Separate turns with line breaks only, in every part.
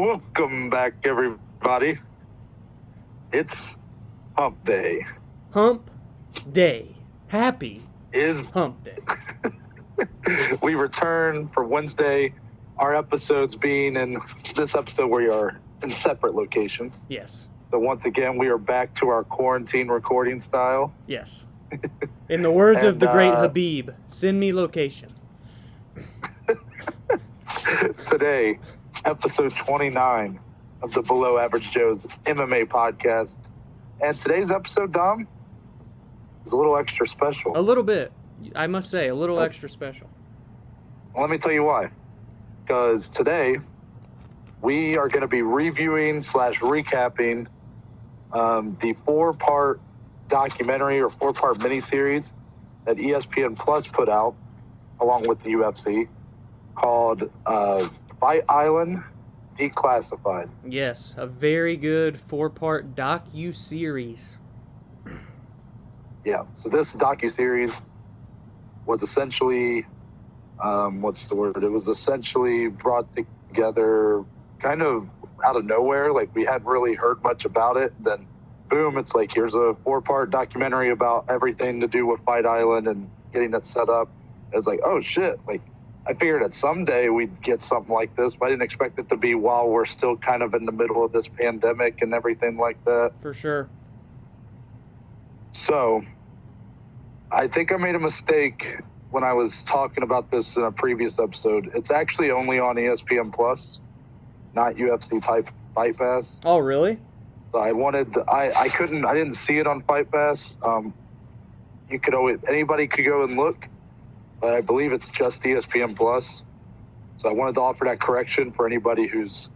Welcome back, everybody. It's Hump Day.
Hump Day. Happy
Is
Hump Day.
we return for Wednesday. Our episodes being in this episode, we are in separate locations.
Yes.
So once again, we are back to our quarantine recording style.
Yes. In the words of the great
And,
Habib, send me location.
Today, episode 29 of the Below Average Joe's MMA podcast. And today's episode, Dom, is a little extra special.
A little bit. I must say, a little extra special.
Let me tell you why. Because today, we are going to be reviewing / recapping the 4-part documentary or 4-part miniseries that ESPN Plus put out along with the UFC called Fight Island, Declassified.
Yes, a very good 4-part docu-series.
Yeah, so this docu-series was essentially, It was essentially brought together kind of out of nowhere. Like, we hadn't really heard much about it. Then, boom, it's like, here's a 4-part documentary about everything to do with Fight Island and getting it set up. It was like, oh, shit. Like, I figured that someday we'd get something like this, but I didn't expect it to be while we're still kind of in the middle of this pandemic and everything like that.
For sure.
So, I think I made a mistake when I was talking about this in a previous episode. It's actually only on ESPN Plus, not UFC Fight Pass.
Oh, really?
So I didn't see it on Fight Pass. Anybody could go and look, but I believe it's just ESPN Plus. So I wanted to offer that correction for anybody who's,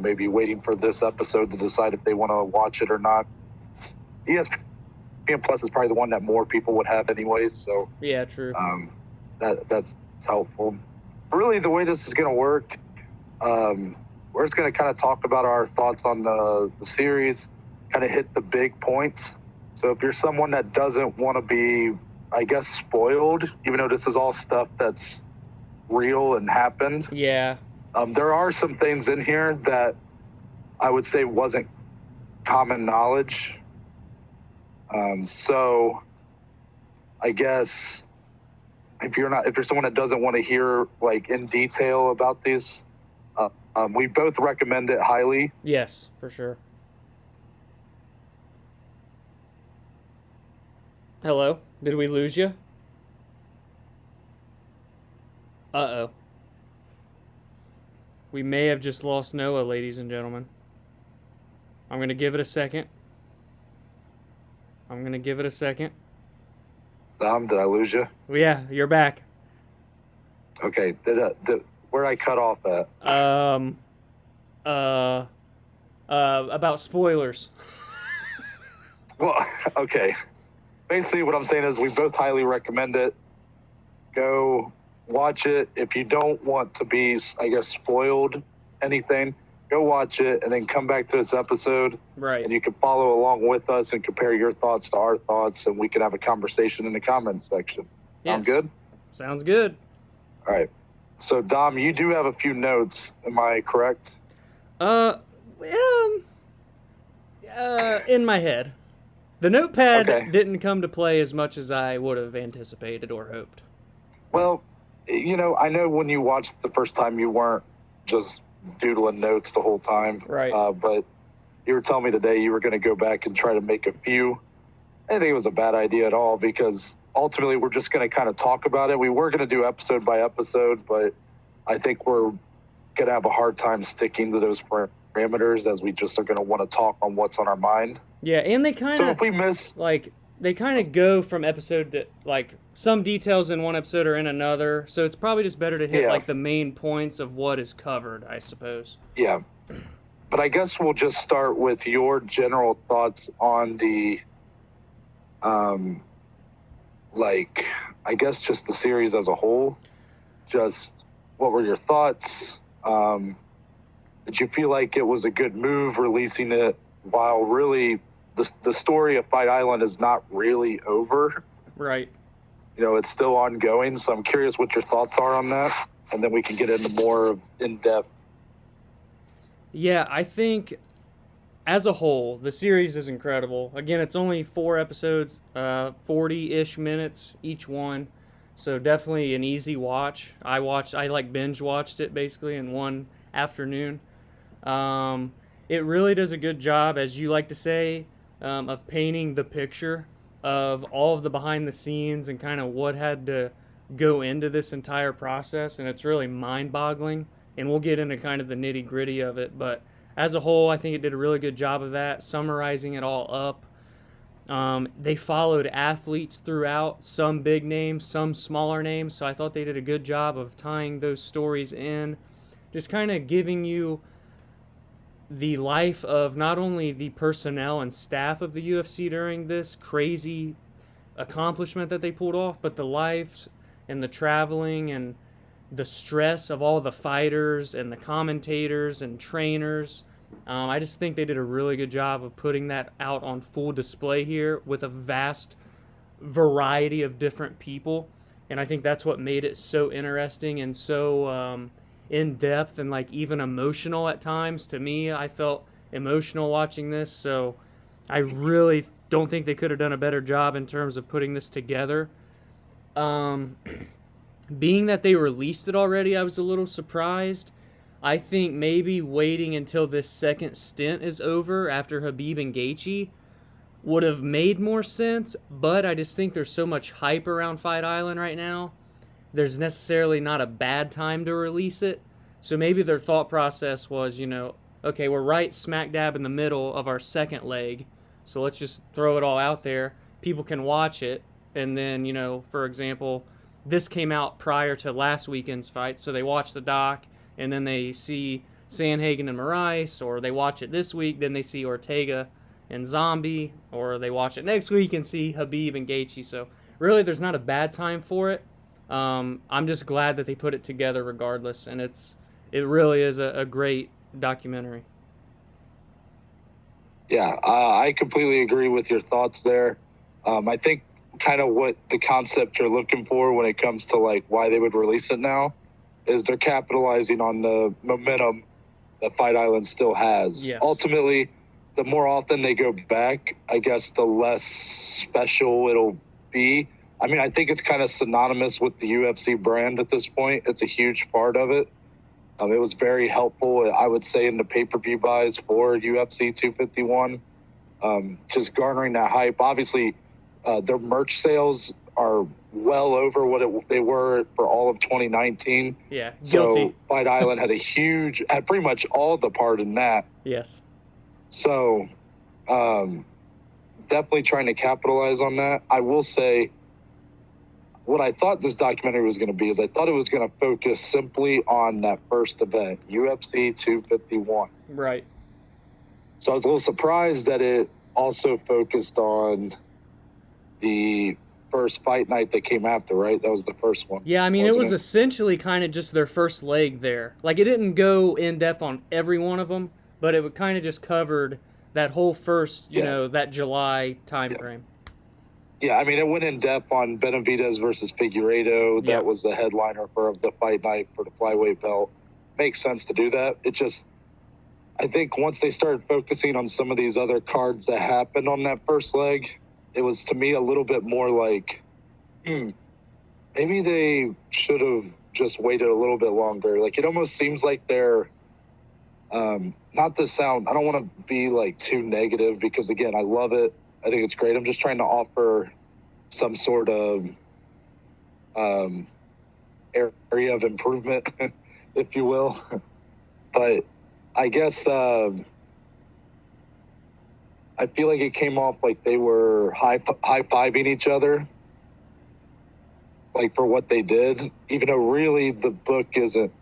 maybe waiting for this episode to decide if they want to watch it or not. ESPN Plus is probably the one that more people would have anyways. So
yeah, true.
That's helpful. Really, the way this is going to work, we're just going to kind of talk about our thoughts on the series, kind of hit the big points. So if you're someone that doesn't want to be, I guess, spoiled, even though this is all stuff that's real and happened.
Yeah.
There are some things in here that I would say wasn't common knowledge. So I guess if you're someone that doesn't want to hear like in detail about these, we both recommend it highly.
Yes, for sure. Hello? Did we lose you? Uh-oh. We may have just lost Noah, ladies and gentlemen. I'm going to give it a second.
Dom, did I lose you?
Yeah, you're back.
Okay. Where I cut off at?
About spoilers.
Well, okay. Basically, what I'm saying is we both highly recommend it. Go watch it. If you don't want to be, I guess, spoiled anything, go watch it and then come back to this episode.
Right.
And you can follow along with us and compare your thoughts to our thoughts, and we can have a conversation in the comments section. Sound good?
Sounds good.
All right. So, Dom, you do have a few notes. Am I correct?
In my head. The notepad didn't come to play as much as I would have anticipated or hoped.
Well, I know when you watched the first time, you weren't just doodling notes the whole time.
Right.
But you were telling me today you were going to go back and try to make a few. I didn't think it was a bad idea at all, because ultimately we're just going to kind of talk about it. We were going to do episode by episode, but I think we're going to have a hard time sticking to those parameters, as we just are going to want to talk on what's on our mind.
Yeah, and they kind of...
So if we miss...
they kind of go from episode to, some details in one episode are in another, so it's probably just better to hit, the main points of what is covered, I suppose.
Yeah. But I guess we'll just start with your general thoughts on the, I guess just the series as a whole. Just what were your thoughts? Did you feel like it was a good move releasing it while really the story of Fight Island is not really over?
Right.
It's still ongoing, so I'm curious what your thoughts are on that. and then we can get into more in-depth.
Yeah, I think as a whole, the series is incredible. Again, it's only 4 episodes, 40-ish minutes each one. So definitely an easy watch. I like binge watched it basically in one afternoon. It really does a good job, as you like to say, of painting the picture of all of the behind the scenes and kind of what had to go into this entire process. And it's really mind boggling. And we'll get into kind of the nitty gritty of it. But as a whole, I think it did a really good job of that, summarizing it all up. They followed athletes throughout, some big names, some smaller names. So I thought they did a good job of tying those stories in, just kind of giving you the life of not only the personnel and staff of the UFC during this crazy accomplishment that they pulled off, but the lives and the traveling and the stress of all the fighters and the commentators and trainers. I just think they did a really good job of putting that out on full display here with a vast variety of different people. And I think that's what made it so interesting and so in-depth and like even emotional at times. To me, I felt emotional watching this. So I really don't think they could have done a better job in terms of putting this together. Being that they released it already, I was a little surprised. I think maybe waiting until this second stint is over after Khabib and Gaethje would have made more sense, but I just think there's so much hype around Fight Island right now. There's necessarily not a bad time to release it. So maybe their thought process was, okay, we're right smack dab in the middle of our second leg, so let's just throw it all out there. People can watch it, and then, for example, this came out prior to last weekend's fight, so they watch the doc, and then they see Sandhagen and Moraes, or they watch it this week, then they see Ortega and Zombie, or they watch it next week and see Khabib and Gaethje. So really, there's not a bad time for it. I'm just glad that they put it together regardless, and it really is a great documentary.
Yeah, I completely agree with your thoughts there. I think kind of what the concept you're looking for when it comes to like why they would release it now is they're capitalizing on the momentum that Fight Island still has.
Yes.
Ultimately, the more often they go back, I guess the less special it'll be. I mean, I think it's kind of synonymous with the UFC brand at this point. It's a huge part of it. It was very helpful, I would say, in the pay-per-view buys for UFC 251, just garnering that hype. Obviously, their merch sales are well over what they were for all of 2019.
Yeah, guilty.
So Fight Island had pretty much all the part in that.
Yes.
So definitely trying to capitalize on that. I will say what I thought this documentary was going to be is I thought it was going to focus simply on that first event, UFC 251.
Right.
So I was a little surprised that it also focused on the first fight night that came after, right? That was the first one.
Yeah, I mean, it was essentially kind of just their first leg there. Like, it didn't go in depth on every one of them, but it kind of just covered that whole first, that July time frame.
Yeah, I mean, it went in depth on Benavidez versus Figueiredo. That was the headliner for the fight night for the flyweight belt. Makes sense to do that. It just, I think once they started focusing on some of these other cards that happened on that first leg, it was to me a little bit more like, maybe they should have just waited a little bit longer. Like, it almost seems like they're, not to sound, I don't want to be like too negative because again, I love it. I think it's great. I'm just trying to offer some sort of area of improvement, if you will. But I guess I feel like it came off like they were high-fiving each other, like for what they did, even though really the book isn't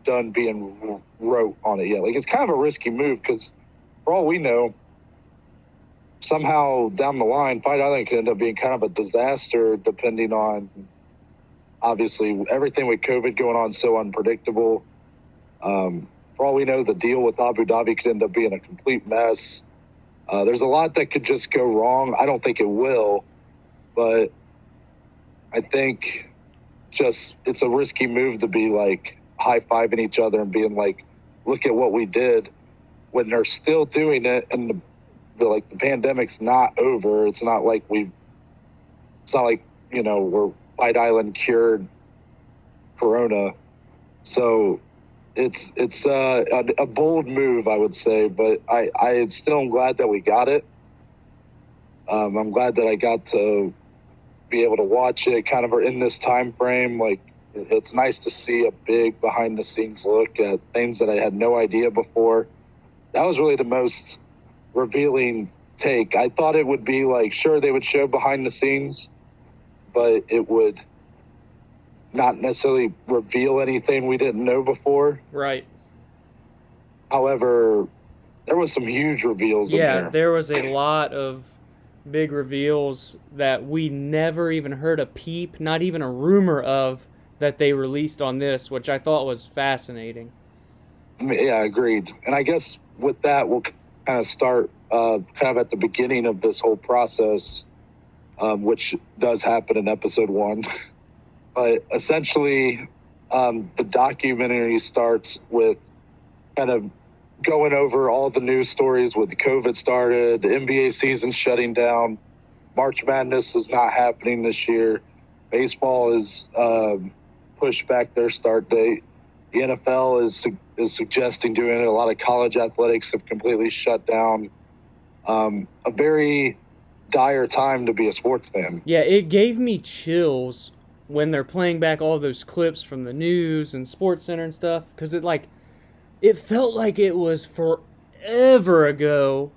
done being wrote on it yet. Like, it's kind of a risky move because for all we know, somehow down the line, Fight Island could end up being kind of a disaster depending on, obviously, everything with COVID going on so unpredictable. For all we know, the deal with Abu Dhabi could end up being a complete mess. There's a lot that could just go wrong. I don't think it will, but I think just it's a risky move to be like, high-fiving each other and being like, look at what we did, when they're still doing it, and the pandemic's not over. It's not like we're Fight Island cured Corona. So it's a bold move, I would say, but I still am glad that we got it. I'm glad that I got to be able to watch it kind of in this time frame. Like, it's nice to see a big behind the scenes look at things that I had no idea before. That was really the most revealing take. I thought it would be like, sure, they would show behind the scenes, but it would not necessarily reveal anything we didn't know before.
Right.
However, there was some huge reveals in there.
Yeah, there was a lot of big reveals that we never even heard a peep, not even a rumor of, that they released on this, which I thought was fascinating.
Yeah, agreed. And I guess with that, we'll kind of start kind of at the beginning of this whole process, which does happen in episode 1. But essentially, the documentary starts with kind of going over all the news stories with the COVID started, the NBA season shutting down, March Madness is not happening this year, baseball is pushed back their start date, the NFL is suggesting doing it, a lot of college athletics have completely shut down. A very dire time to be a sports fan.
Yeah, it gave me chills when they're playing back all those clips from the news and Sports Center and stuff, because it felt like it was forever ago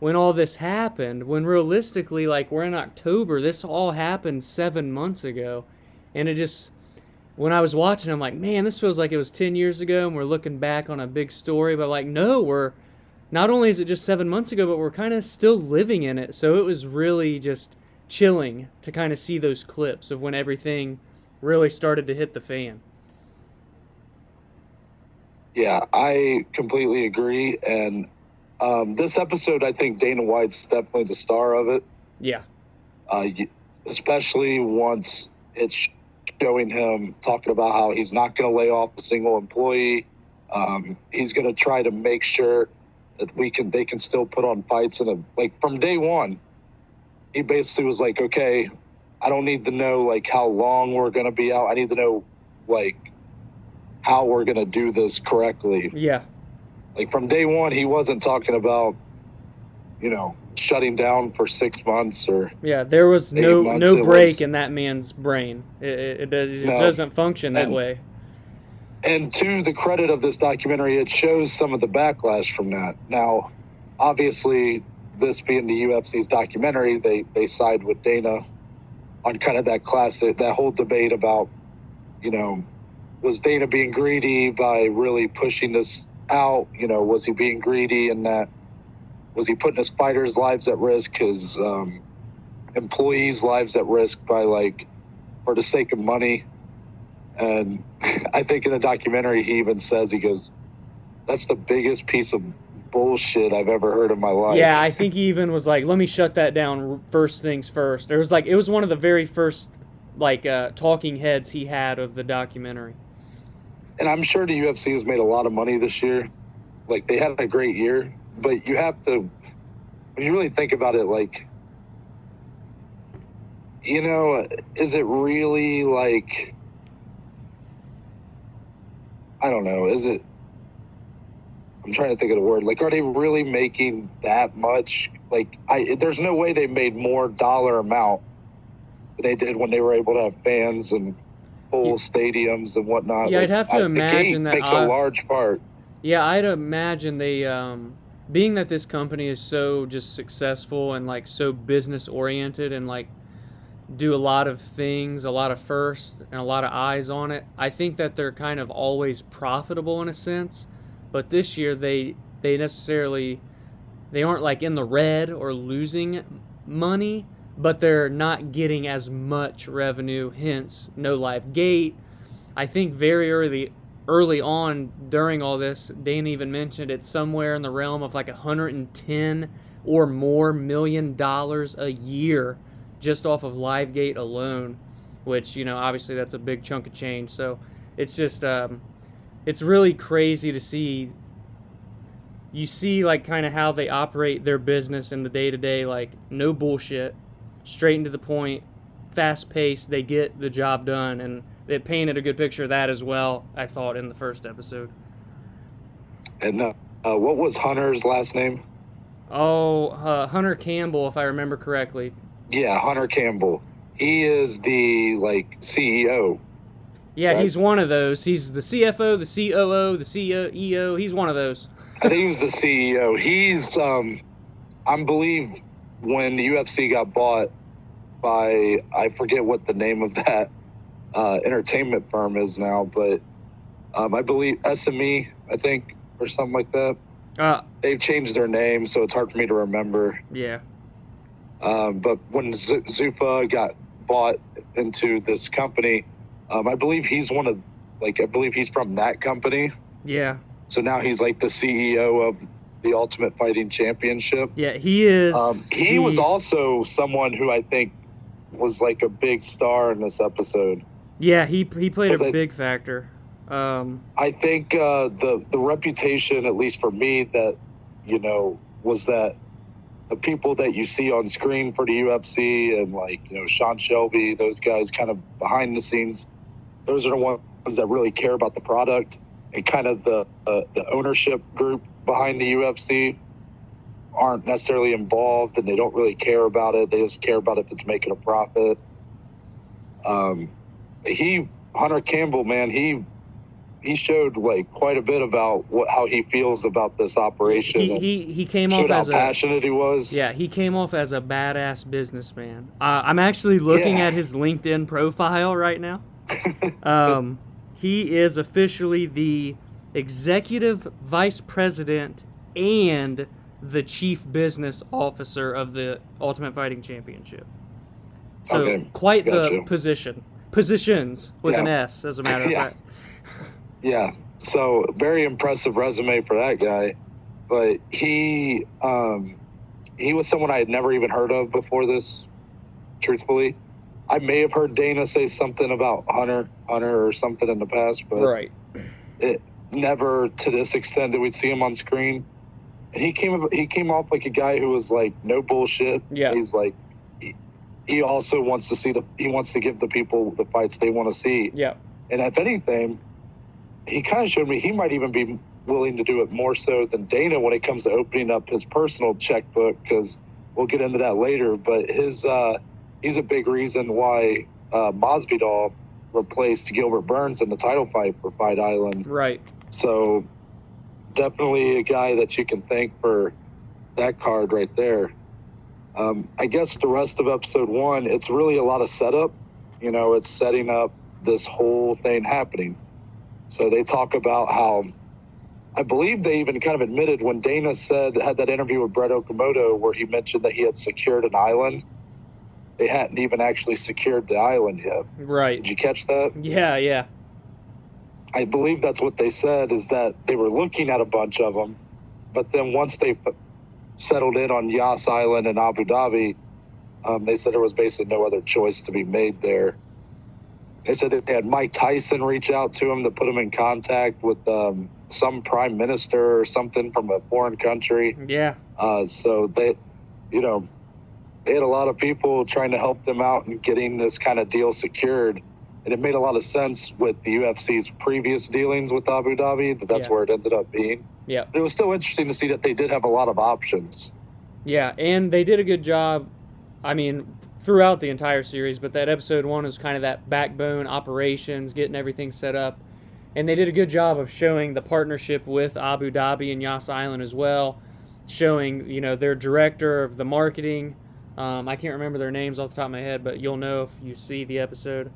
when all this happened, when realistically, like, we're in October, this all happened 7 months ago. And it just, when I was watching, I'm like, man, this feels like it was 10 years ago and we're looking back on a big story. But like, no, not only is it just 7 months ago, but we're kind of still living in it. So it was really just chilling to kind of see those clips of when everything really started to hit the fan.
Yeah, I completely agree. And this episode, I think Dana White's definitely the star of it.
Yeah.
Especially once it's showing him talking about how he's not going to lay off a single employee. He's going to try to make sure that they can still put on fights. And like from day one, he basically was like, okay, I don't need to know like how long we're going to be out. I need to know like how we're going to do this correctly.
Yeah.
Like from day one, he wasn't talking about, shutting down for 6 months or.
Yeah, there was no break in that man's brain. It doesn't function that way.
And to the credit of this documentary, it shows some of the backlash from that. Now, obviously, this being the UFC's documentary, they side with Dana on kind of that whole debate about, was Dana being greedy by really pushing this out? Was he being greedy in that? Was he putting his fighters' lives at risk, his employees' lives at risk for the sake of money? And I think in the documentary, he even says, he goes, that's the biggest piece of bullshit I've ever heard in my life.
Yeah, I think he even was like, let me shut that down first things first. It was one of the very first talking heads he had of the documentary.
And I'm sure the UFC has made a lot of money this year. Like, they had a great year, but you have to, when you really think about it, like, is it really like, I don't know, I'm trying to think of the word. Like, are they really making that much? Like, there's no way they made more dollar amount than they did when they were able to have fans and full stadiums and whatnot.
Yeah, I'd have to imagine that
makes a large part.
Yeah, I'd imagine they, being that this company is so just successful and like so business oriented and like do a lot of things, a lot of firsts and a lot of eyes on it, I think that they're kind of always profitable in a sense. But this year they aren't like in the red or losing money, but they're not getting as much revenue, hence no live gate. I think very early on during all this, Dan even mentioned it's somewhere in the realm of like $110 or more million a year just off of live gate alone, which, obviously that's a big chunk of change. So it's just, it's really crazy to see. You see, like, kind of how they operate their business in the day-to-day, like, no bullshit, straight into the point, fast-paced, they get the job done, and it painted a good picture of that as well, I thought, in the first episode.
And what was Hunter's last name?
Oh, Hunter Campbell, if I remember correctly.
Yeah, Hunter Campbell. He is the, like, CEO.
Yeah,
right?
He's one of those. He's the CFO, the COO, the CEO. He's one of those.
I think he's the CEO. He's, I believe, when the UFC got bought by, I forget what the name of that entertainment firm is now, but I believe SME, I think, or something like that. They've changed their name, so it's hard for me to remember.
Yeah.
But when Zuffa got bought into this company, I believe he's I believe he's from that company.
Yeah.
So now he's like the CEO of the Ultimate Fighting Championship.
Yeah, he is.
He was also someone who I think was like a big star in this episode.
Yeah, he played a big factor.
I think the reputation, at least for me, that, was that the people that you see on screen for the UFC and, like, Sean Shelby, those guys kind of behind the scenes, those are the ones that really care about the product, and kind of the ownership group behind the UFC aren't necessarily involved, and they don't really care about it. They just care about if it's making a profit. Hunter Campbell, man, he showed, like, quite a bit about how he feels about this operation.
He came off as
how passionate he was.
Yeah, he came off as a badass businessman. I'm actually looking at his LinkedIn profile right now. He is officially the executive vice president and the chief business officer of the Ultimate Fighting Championship. So quite the positions with an S, as a matter of fact.
Yeah, so very impressive resume for that guy. But he was someone I had never even heard of before this, truthfully. I may have heard Dana say something about Hunter or something in the past, but it never to this extent that we'd see him on screen. And he came off like a guy who was like, no bullshit.
Yeah.
He's like, he also wants to give the people the fights they want to see.
Yeah.
And if anything, he kind of showed me he might even be willing to do it more so than Dana when it comes to opening up his personal checkbook, because we'll get into that later. But he's a big reason why Masvidal replaced Gilbert Burns in the title fight for Fight Island.
Right.
So definitely a guy that you can thank for that card right there. I guess the rest of episode 1, it's really a lot of setup. It's setting up this whole thing happening. So they talk about how, I believe they even kind of admitted when Dana had that interview with Brett Okamoto where he mentioned that he had secured an island. They hadn't even actually secured the island yet.
Right.
Did you catch that?
Yeah.
I believe that's what they said, is that they were looking at a bunch of them, but then once they settled in on Yas Island and Abu Dhabi, they said there was basically no other choice to be made there. They said that they had Mike Tyson reach out to him to put him in contact with some prime minister or something from a foreign country.
Yeah.
So they had a lot of people trying to help them out in getting this kind of deal secured. And it made a lot of sense with the UFC's previous dealings with Abu Dhabi, that's where it ended up being.
Yeah.
It was still interesting to see that they did have a lot of options.
Yeah, and they did a good job, throughout the entire series, but that episode 1 was kind of that backbone, operations, getting everything set up. And they did a good job of showing the partnership with Abu Dhabi and Yas Island as well, showing, their director of the marketing. I can't remember their names off the top of my head, but you'll know if you see the episode.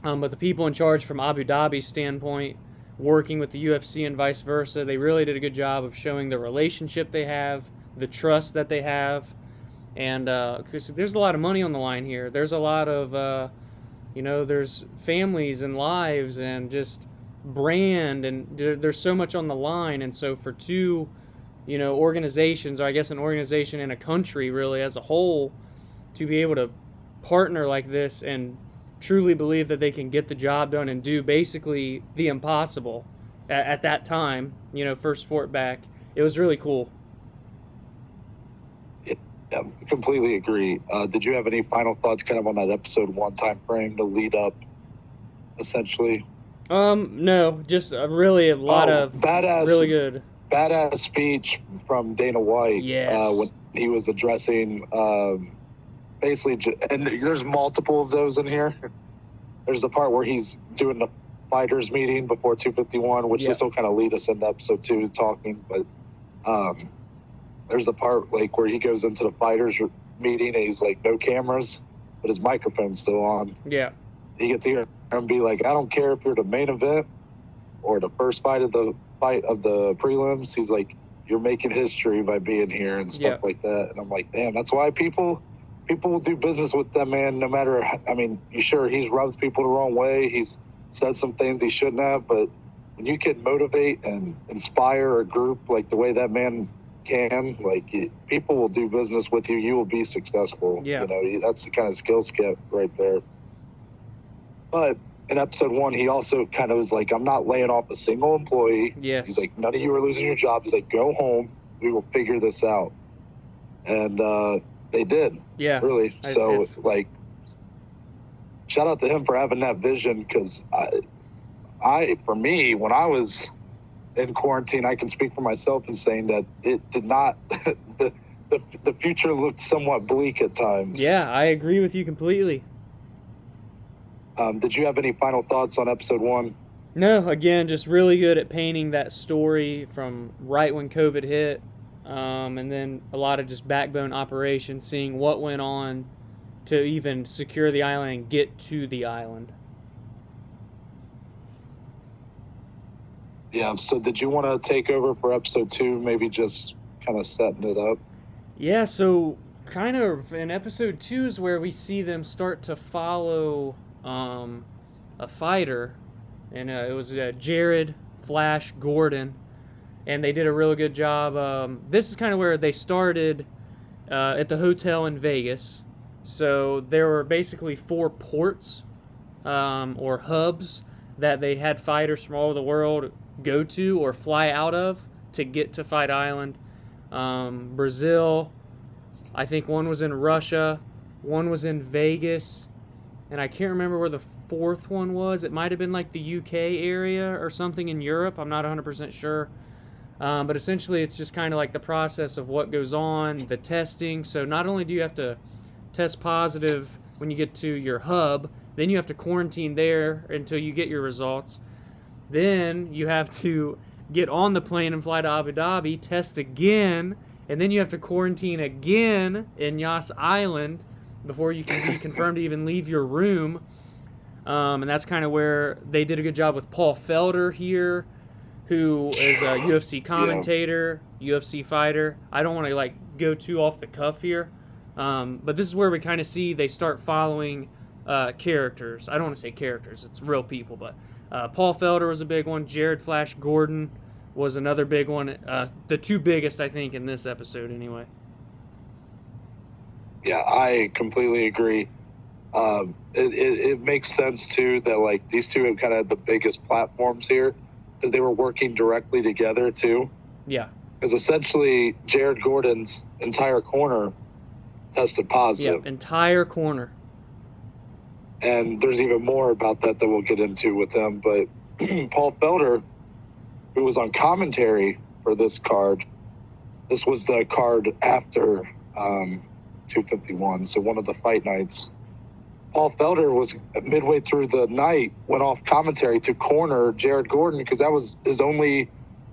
But the people in charge from Abu Dhabi's standpoint, working with the UFC and vice versa, they really did a good job of showing the relationship they have, the trust that they have. And because there's a lot of money on the line here. There's a lot of, there's families and lives and just brand, and there's so much on the line. And so for two, organizations, or I guess an organization in a country really as a whole, to be able to partner like this and truly believe that they can get the job done and do basically the impossible, at that time, first sport back. It was really cool.
Yeah, completely agree. Did you have any final thoughts kind of on that episode 1 time frame to lead up, essentially?
No, just really a lot of really good.
Badass speech from Dana White.
Yes.
When he was addressing, basically, and there's multiple of those in here. There's the part where he's doing the fighters meeting before 251, which this will kind of lead us into episode 2 talking, but there's the part like where he goes into the fighters meeting and he's like, no cameras, but his microphone's still on.
Yeah.
He gets here and be like, I don't care if you're the main event or the first fight of the prelims. He's like, you're making history by being here and stuff like that. And I'm like, damn, that's why people will do business with that man no matter. I mean, sure, he's rubbed people the wrong way. He's said some things he shouldn't have, but when you can motivate and inspire a group like the way that man can, like, people will do business with you. You will be successful.
Yeah.
That's the kind of skill set right there. But in episode 1, he also kind of was like, I'm not laying off a single employee.
Yes.
He's like, none of you are losing your jobs. He's like, go home. We will figure this out. And they did. Yeah. Really. So, like, shout out to him for having that vision, because for me, when I was in quarantine, I can speak for myself in saying that it did not, the future looked somewhat bleak at times.
Yeah, I agree with you completely.
Did you have any final thoughts on episode 1?
No, again, just really good at painting that story from right when COVID hit, and then a lot of just backbone operations, seeing what went on to even secure the island and get to the island.
Yeah, so did you want to take over for episode 2, maybe just kind of setting it up?
Yeah, so kind of in episode 2 is where we see them start to follow a fighter, and it was Jared Flash Gordon, and they did a really good job. This is kind of where they started at the hotel in Vegas. So there were basically 4 ports or hubs that they had fighters from all over the world go to or fly out of to get to Fight Island. Brazil, I think one was in Russia, one was in Vegas, and I can't remember where the 4th one was. It might have been like the UK area or something in Europe. I'm not 100% sure. But essentially it's just kind of like the process of what goes on, the testing. So not only do you have to test positive when you get to your hub, then you have to quarantine there until you get your results. Then you have to get on the plane and fly to Abu Dhabi, test again, and then you have to quarantine again in Yas Island before you can be confirmed to even leave your room. And that's kind of where they did a good job with Paul Felder here, who is a UFC commentator, UFC fighter. I don't want to go too off the cuff here, but this is where we kind of see they start following characters. I don't want to say characters, it's real people, but Paul Felder was a big one. Jared Flash Gordon was another big one. The 2 biggest, I think, in this episode anyway.
Yeah, I completely agree. It makes sense, too, that these 2 have kind of the biggest platforms here because they were working directly together, too.
Yeah.
Because essentially, Jared Gordon's entire corner tested positive.
Yeah, entire corner.
And there's even more about that we'll get into with him. But Paul Felder, who was on commentary for this card, this was the card after 251, so one of the fight nights. Paul Felder was midway through the night, went off commentary to corner Jared Gordon because that was his only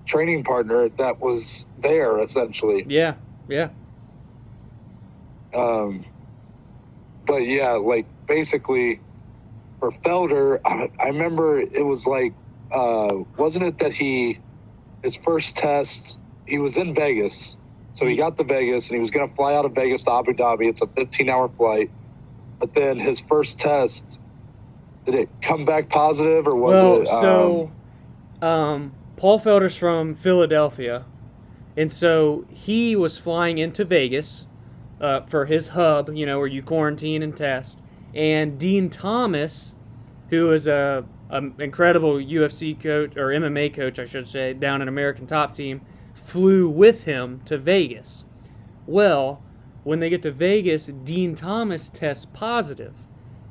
training partner that was there, essentially.
Yeah, yeah.
But yeah, basically for Felder, I remember it was wasn't it that his first test, he was in Vegas. So he got to Vegas and he was going to fly out of Vegas to Abu Dhabi. It's a 15-hour flight. But then his first test, did it come back positive or was it?
Paul Felder's from Philadelphia. And so he was flying into Vegas for his hub, where you quarantine and test. And Dean Thomas, who is a incredible UFC coach, or MMA coach, I should say, down in American Top Team, flew with him to Vegas. Well, when they get to Vegas, Dean Thomas tests positive,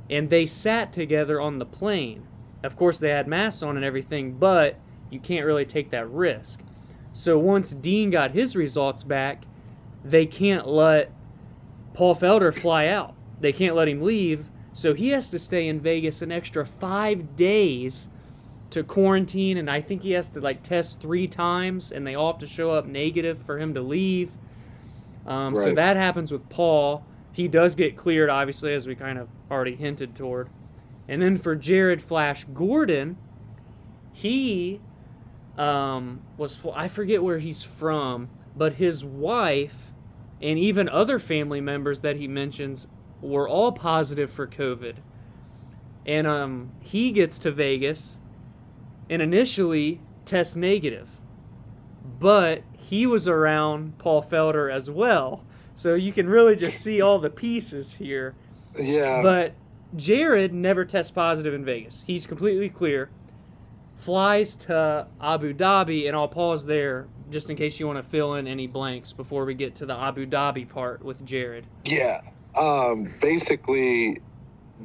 and they sat together on the plane. Of course, they had masks on and everything, but you can't really take that risk. So once Dean got his results back, they can't let Paul Felder fly out. They can't let him leave, so he has to stay in Vegas an extra 5 days to quarantine, and I think he has to test 3 times, and they all have to show up negative for him to leave.
Right.
So that happens with Paul. He does get cleared, obviously, as we kind of already hinted toward. And then for Jared Flash Gordon, he I forget where he's from, but his wife and even other family members that he mentions were all positive for COVID. And he gets to Vegas and initially tests negative. But he was around Paul Felder as well. So you can really just see all the pieces here.
Yeah.
But Jared never tests positive in Vegas. He's completely clear. Flies to Abu Dhabi, and I'll pause there just in case you want to fill in any blanks before we get to the Abu Dhabi part with Jared.
Yeah. Basically,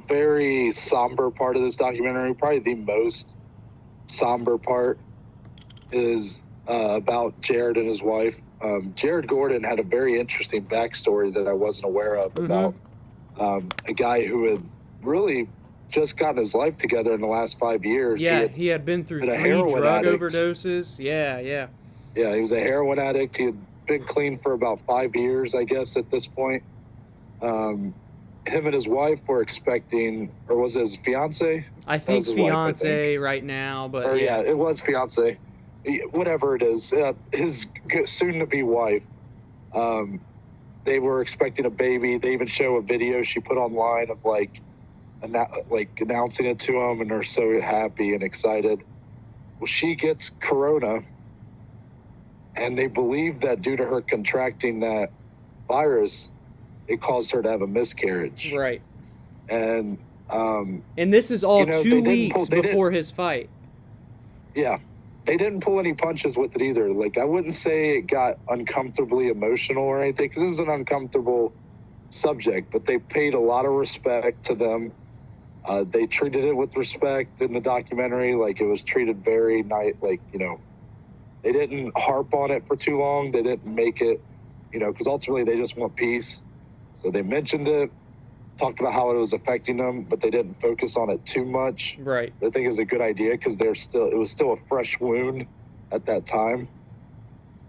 very somber part of this documentary, probably the most somber part, is about Jared and his wife. Jared Gordon had a very interesting backstory that I wasn't aware of about a guy who had really just gotten his life together in the last 5 years.
Yeah, he had been through 3 drug overdoses. Yeah.
Yeah, he was a heroin addict. He had been clean for about 5 years, I guess, at this point. Him and his wife were expecting, or was it his fiance?
I think fiance right now, but
or, yeah, it was fiance. Whatever it is, his soon-to-be wife. They were expecting a baby. They even show a video she put online of announcing it to him, and they're so happy and excited. Well, she gets corona, and they believe that due to her contracting that virus, it caused her to have a miscarriage.
Right.
And
this is all 2 weeks before his fight.
Yeah. They didn't pull any punches with it either. I wouldn't say it got uncomfortably emotional or anything, because this is an uncomfortable subject, but they paid a lot of respect to them. They treated it with respect in the documentary. It was treated very nice. They didn't harp on it for too long. They didn't make it, because ultimately they just want peace. So they mentioned it, talked about how it was affecting them, but they didn't focus on it too much.
Right.
I think it's a good idea because it was still a fresh wound at that time.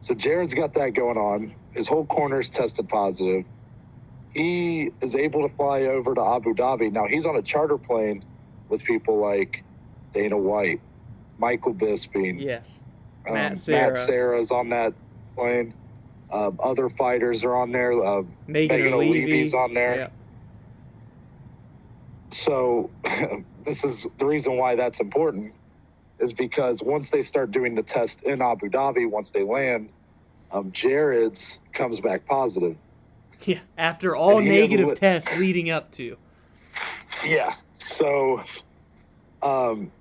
So Jared's got that going on. His whole corner's tested positive. He is able to fly over to Abu Dhabi. Now he's on a charter plane with people like Dana White, Michael Bisping.
Yes. Matt Serra's
on that plane. Other fighters are on there.
Megan
O'Leary's on there.
Yeah.
So this is the reason why that's important, is because once they start doing the test in Abu Dhabi, once they land, Jared's comes back positive.
Yeah, after all negative tests leading up to.
Yeah. So, and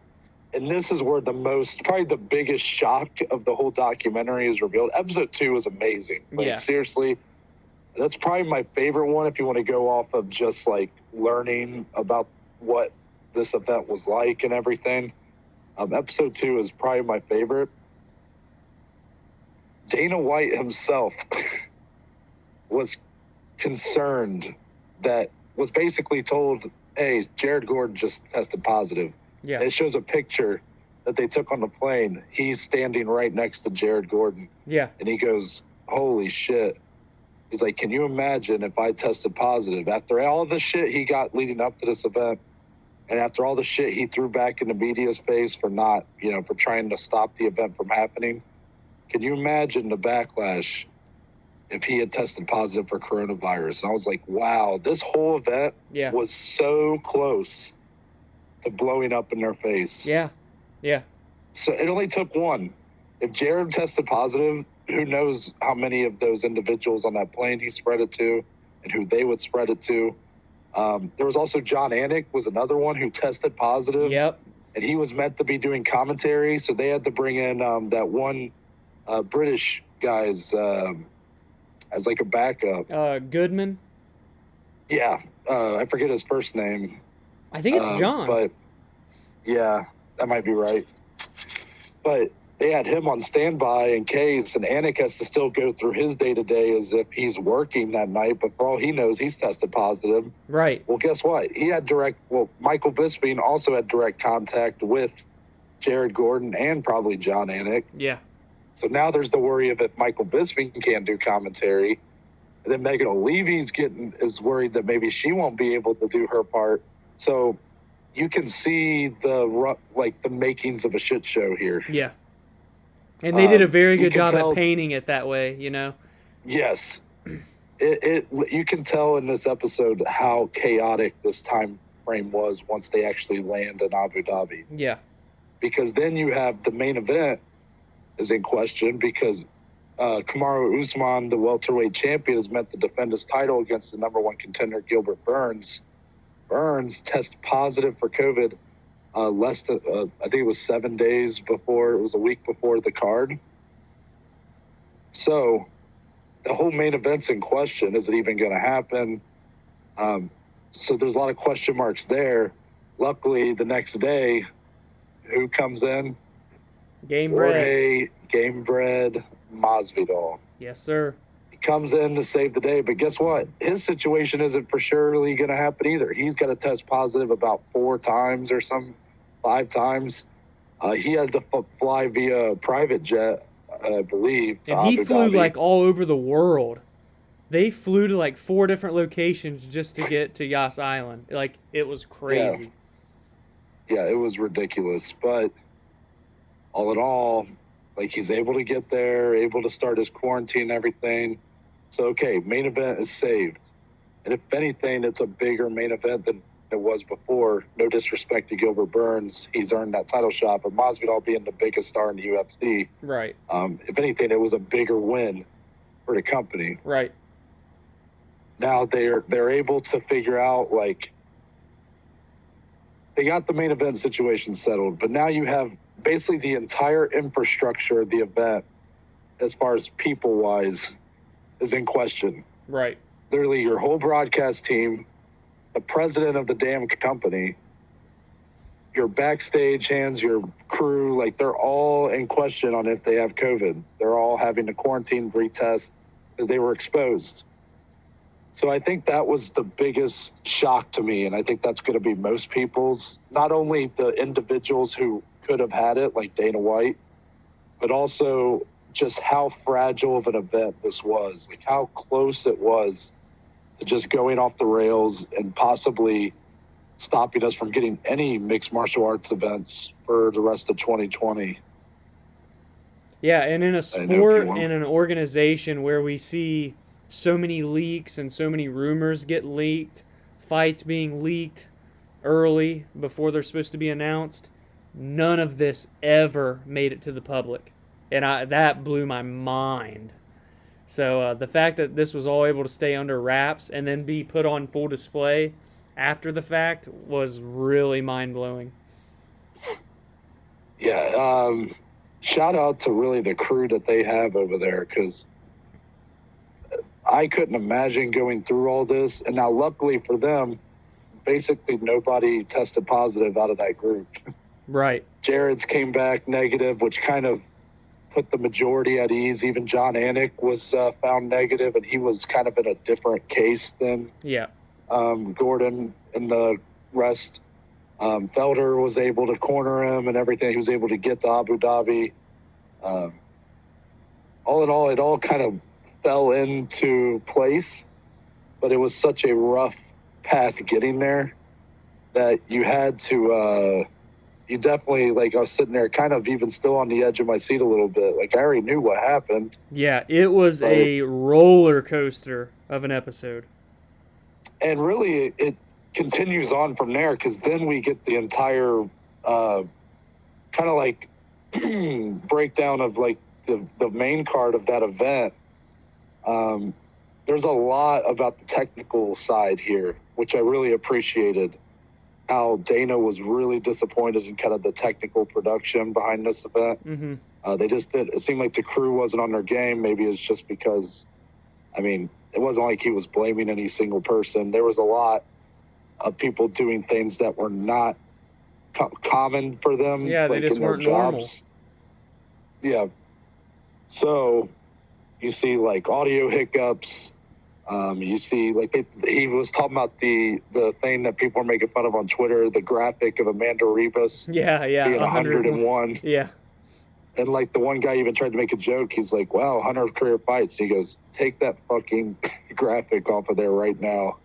this is where probably the biggest shock of the whole documentary is revealed. Episode 2 was amazing. Seriously, that's probably my favorite one if you want to go off of just learning about what this event was like and everything. Episode 2 is probably my favorite. Dana White himself was concerned, was basically told, hey, Jared Gordon just tested positive.
Yeah.
It shows a picture that they took on the plane. He's standing right next to Jared Gordon.
Yeah.
And he goes, holy shit. He's like, can you imagine if I tested positive? After all the shit he got leading up to this event, and after all the shit he threw back in the media's face for not, for trying to stop the event from happening, can you imagine the backlash if he had tested positive for coronavirus? And I was like, wow, this whole event was so close to blowing up in their face.
Yeah. Yeah.
So it only took one. If Jared tested positive, who knows how many of those individuals on that plane he spread it to and who they would spread it to. There was also John Anik was another one who tested positive.
Yep.
and he was meant to be doing commentary, so they had to bring in that one British guy as like a backup.
Goodman.
Yeah, I forget his first name.
I think it's John.
But yeah, that might be right. But they had him on standby in case, and Anik has to still go through his day-to-day as if he's working that night, but for all he knows, he's tested positive.
Right.
Well, guess what? Michael Bisping also had direct contact with Jared Gordon and probably John Anik.
Yeah.
So now there's the worry of if Michael Bisping can't do commentary, and then Megan O'Leary's is worried that maybe she won't be able to do her part. So you can see the makings of a shit show here.
Yeah. And they did a very good job
at
painting it that way, you know?
Yes. You can tell in this episode how chaotic this time frame was once they actually land in Abu Dhabi.
Yeah.
Because then you have the main event is in question because Kamaru Usman, the welterweight champion, is meant to defend his title against the number one contender, Gilbert Burns. Burns tested positive for COVID I think it was 7 days before, it was a week before the card. So the whole main event's in question. Is it even going to happen? So there's a lot of question marks there. Luckily, the next day, who comes in? Jorge Gamebred Masvidal.
Yes, sir.
He comes in to save the day, but guess what? His situation isn't for surely going to happen either. He's got to test positive about 4 times or 5 times. He had to fly via private jet, I believe.
And he flew like all over the world. They flew to like 4 different locations just to get to Yas Island. Like, it was crazy.
Yeah, it was ridiculous. But all in all, like, he's able to get there, able to start his quarantine and everything. So, okay, main event is saved. And if anything, it's a bigger main event than it was before. No disrespect to Gilbert Burns. He's earned that title shot. But Masvidal being the biggest star in the UFC.
Right.
If anything, it was a bigger win for the company.
Right.
Now they're able to figure out, like, they got the main event situation settled, but now you have basically the entire infrastructure of the event, as far as people-wise, is in question.
Right.
Literally, your whole broadcast team, the president of the damn company, your backstage hands, your crew, like, they're all in question on if they have COVID. They're all having to quarantine, retest, because they were exposed. So I think that was the biggest shock to me, and I think that's going to be most people's, not only the individuals who could have had it, like Dana White, but also just how fragile of an event this was, like how close it was to just going off the rails and possibly stopping us from getting any mixed martial arts events for the rest of 2020.
Yeah, and in a sport and an organization where we see so many leaks and so many rumors get leaked, fights being leaked early before they're supposed to be announced, none of this ever made it to the public. And that blew my mind. So the fact that this was all able to stay under wraps and then be put on full display after the fact was really mind-blowing.
Yeah, shout out to really the crew that they have over there, because I couldn't imagine going through all this. And now, luckily for them, basically nobody tested positive out of that group.
Right.
Jared's came back negative, which kind of put the majority at ease. Even John Anik was found negative, and he was kind of in a different case than Gordon and the rest. Felder was able to corner him and everything. He was able to get to Abu Dhabi. All in all, it all kind of fell into place, but it was such a rough path getting there that you had to, you definitely, like, I was sitting there kind of even still on the edge of my seat a little bit. Like, I already knew what happened.
Yeah, it was a roller coaster of an episode.
And really, it continues on from there, because then we get the entire kind of like breakdown of like the main card of that event. There's a lot about the technical side here, which I really appreciated. how Dana was really disappointed in kind of the technical production behind this event.
Mm-hmm.
They just did. It seemed like the crew wasn't on their game. Maybe it's just because, I mean, it wasn't like he was blaming any single person. There was a lot of people doing things that were not common for them.
Yeah, they
like
just
in their
weren't normal.
jobs. Yeah. So you see like audio hiccups. You see like he was talking about the thing that people are making fun of on Twitter, the graphic of Amanda Ribas being 101.
Yeah.
And like the one guy even tried to make a joke. He's like, wow, 100 career fights. He goes, take that fucking graphic off of there right now.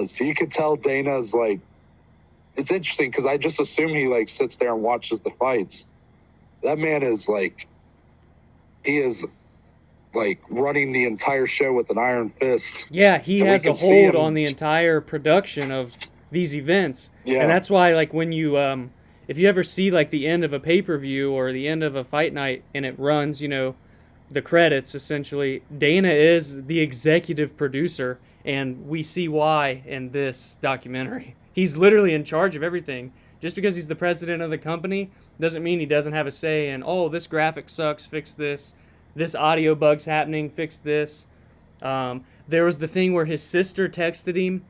So you could tell Dana's like, it's interesting because I just assume he like sits there and watches the fights. That man is like, he is like running the entire show with an iron fist.
Yeah, he
And
has a hold on the entire production of these events.
Yeah.
And that's why, like, when you, if you ever see, like, the end of a pay-per-view or the end of a fight night and it runs, you know, the credits, essentially, Dana is the executive producer, and we see why in this documentary. He's literally in charge of everything. Just because he's the president of the company doesn't mean he doesn't have a say in, oh, this graphic sucks, fix this. This audio bug's happening, fix this. There was the thing where his sister texted him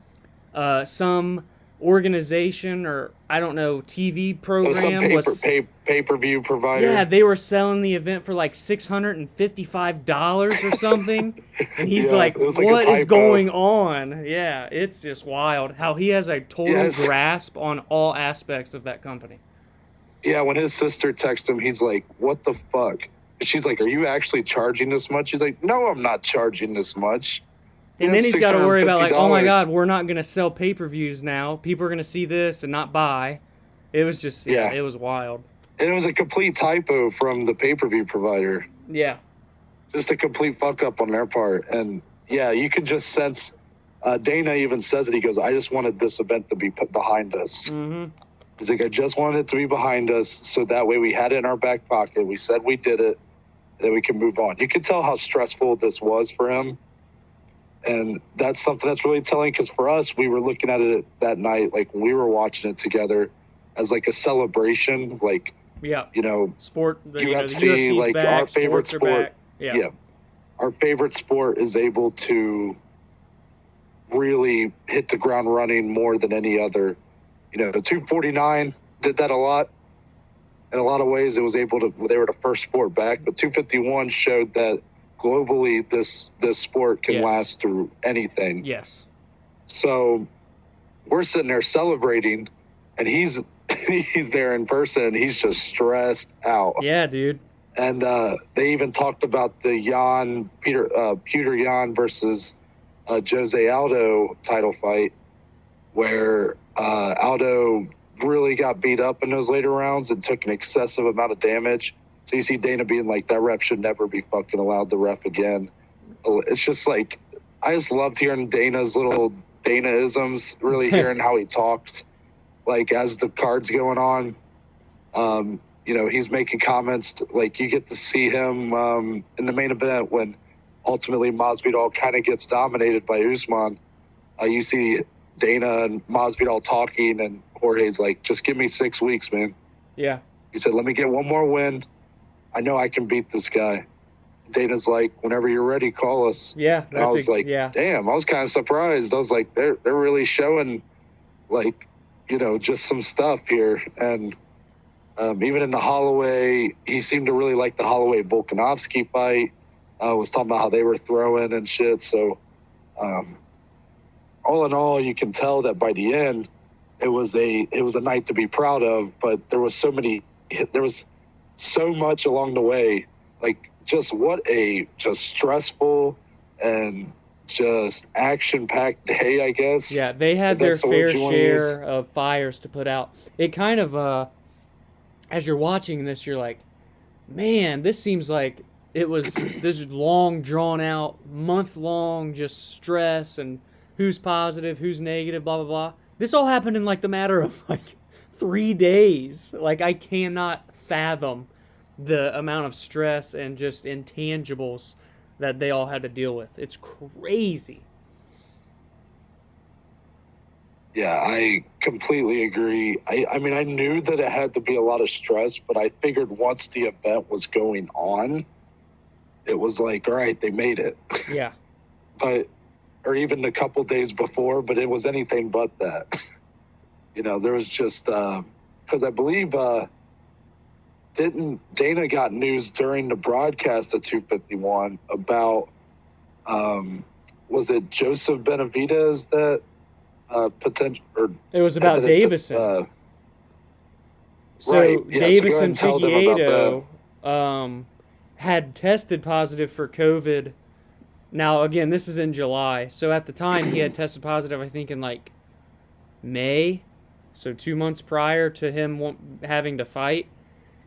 some organization or, I don't know, TV program was
pay-per-view provider.
Yeah, they were selling the event for like $655 or something. And he's like, what is going on? Yeah, it's just wild how he has a total grasp on all aspects of that company.
Yeah, when his sister texted him, he's like, what the fuck? She's like, are you actually charging this much? He's like, no, I'm not charging this much.
And then he's got to worry about like, oh my God, we're not going to sell pay-per-views now. People are going to see this and not buy. It was just, yeah, it was wild.
And it was a complete typo from the pay-per-view provider.
Yeah.
Just a complete fuck up on their part. And yeah, you can just sense, Dana even says it. He goes, I just wanted this event to be put behind us.
Mm-hmm.
He's like, I just wanted it to be behind us so that way we had it in our back pocket. We said we did it, that we can move on. You could tell how stressful this was for him. And that's something that's really telling because for us, we were looking at it that night, like we were watching it together as like a celebration, like,
yeah,
you know,
sport,
the UFC's like back, our favorite sport. Yeah. Our favorite sport is able to really hit the ground running more than any other. You know, the 249 did that a lot. In a lot of ways, they were the first sport back. But 251 showed that globally, this sport can last through anything.
Yes.
So we're sitting there celebrating, and he's there in person, and he's just stressed out.
Yeah, dude.
And they even talked about the Peter Yan versus Jose Aldo title fight, where Aldo really got beat up in those later rounds and took an excessive amount of damage. So you see Dana being like, that ref should never be fucking allowed to ref again. It's just like, I just loved hearing Dana's little Dana-isms, really hearing how he talks, like as the card's going on. You know, he's making comments, like you get to see him in the main event when ultimately Masvidal kind of gets dominated by Usman. You see Dana and Masvidal talking, and Jorge's like, just give me 6 weeks, man.
Yeah.
He said, let me get one more win. I know I can beat this guy. Dana's like, whenever you're ready, call us.
Yeah.
And I was like, damn, I was kind of surprised. I was like, they're really showing, like, you know, just some stuff here. And even in the Holloway, he seemed to really like the Holloway-Volkanovski fight. Was talking about how they were throwing and shit. So all in all, you can tell that by the end, it was a night to be proud of. But there was so much along the way, like just stressful and just action-packed day, I guess.
Yeah, they had their fair share of fires to put out. It kind of, as you're watching this, you're like, man, this seems like it was this long, drawn-out, month-long just stress and who's positive, who's negative, blah, blah, blah. This all happened in like the matter of like 3 days. Like, I cannot fathom the amount of stress and just intangibles that they all had to deal with. It's crazy.
Yeah, I completely agree. I mean, I knew that it had to be a lot of stress, but I figured once the event was going on, it was like, all right, they made it.
Yeah.
But, or even a couple days before, but it was anything but that. There was just, because I believe, Dana got news during the broadcast of 251 about, was it Joseph Benavidez that, potential, or
It was about Davison. So
right, yeah, so go ahead
Davison
and tell them about
Figueiredo had tested positive for COVID. Now, again, this is in July. So at the time, he had tested positive, I think, in like May. So 2 months prior to him having to fight.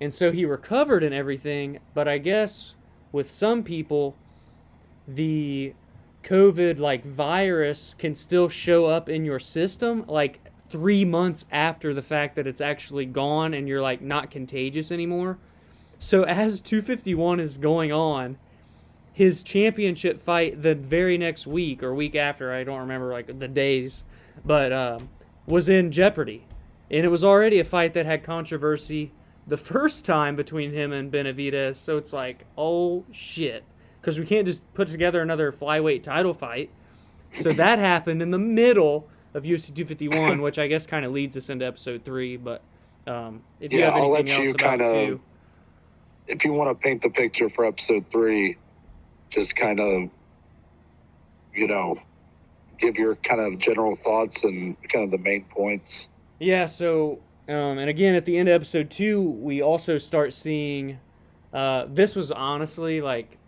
And so he recovered and everything. But I guess with some people, the COVID like virus can still show up in your system like 3 months after the fact that it's actually gone and you're like not contagious anymore. So as 251 is going on, his championship fight the very next week or week after, I don't remember like the days, but was in jeopardy. And it was already a fight that had controversy the first time between him and Benavidez. So it's like, oh shit. Because we can't just put together another flyweight title fight. So that happened in the middle of UFC 251, which I guess kind of leads us into episode 3. But if you have anything else about 2.
If you want to paint the picture for episode 3, just kind of, give your kind of general thoughts and kind of the main points.
Yeah, so, and again, at the end of episode 2, we also start seeing, this was honestly, like,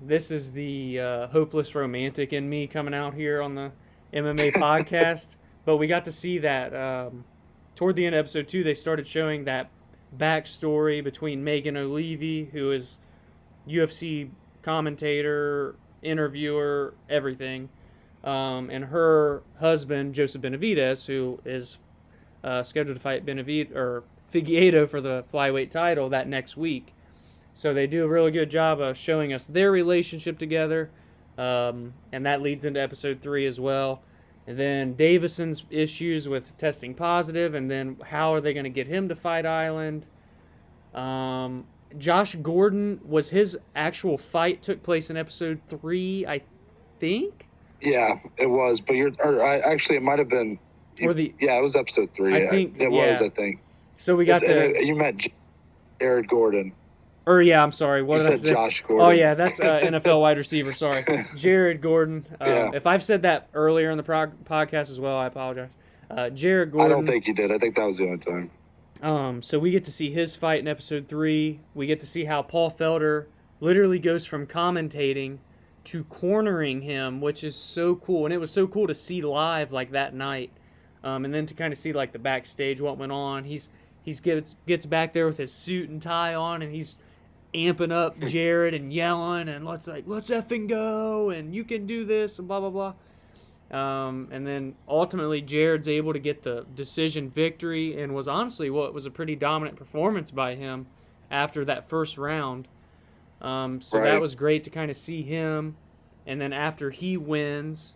this is the hopeless romantic in me coming out here on the MMA podcast. But we got to see that toward the end of episode 2, they started showing that backstory between Megan O'Leary, who is UFC commentator, interviewer, everything, and her husband, Joseph Benavidez, who is scheduled to fight Figueiredo for the flyweight title that next week. So they do a really good job of showing us their relationship together, and that leads into episode 3 as well. And then Davison's issues with testing positive, and then how are they going to get him to Fight Island? Josh Gordon, was his actual fight took place in episode 3, I think?
Yeah, it was, but actually it might have been, it was episode 3.
I think
it was, I think.
So we got
you met Jared Gordon.
Or yeah, I'm sorry. What did I say?
Josh Gordon.
Oh yeah, that's NFL wide receiver. Sorry, Jared Gordon. If I've said that earlier in the podcast as well, I apologize. Jared Gordon.
I don't think you did. I think that was the only
time. So we get to see his fight in episode 3. We get to see how Paul Felder literally goes from commentating to cornering him, which is so cool. And it was so cool to see live like that night, and then to kind of see like the backstage what went on. He gets back there with his suit and tie on, and he's amping up Jared and yelling and let's effing go and you can do this and blah blah blah. And then ultimately Jared's able to get the decision victory, and was honestly what was a pretty dominant performance by him after that first round. That was great to kind of see him. And then after he wins,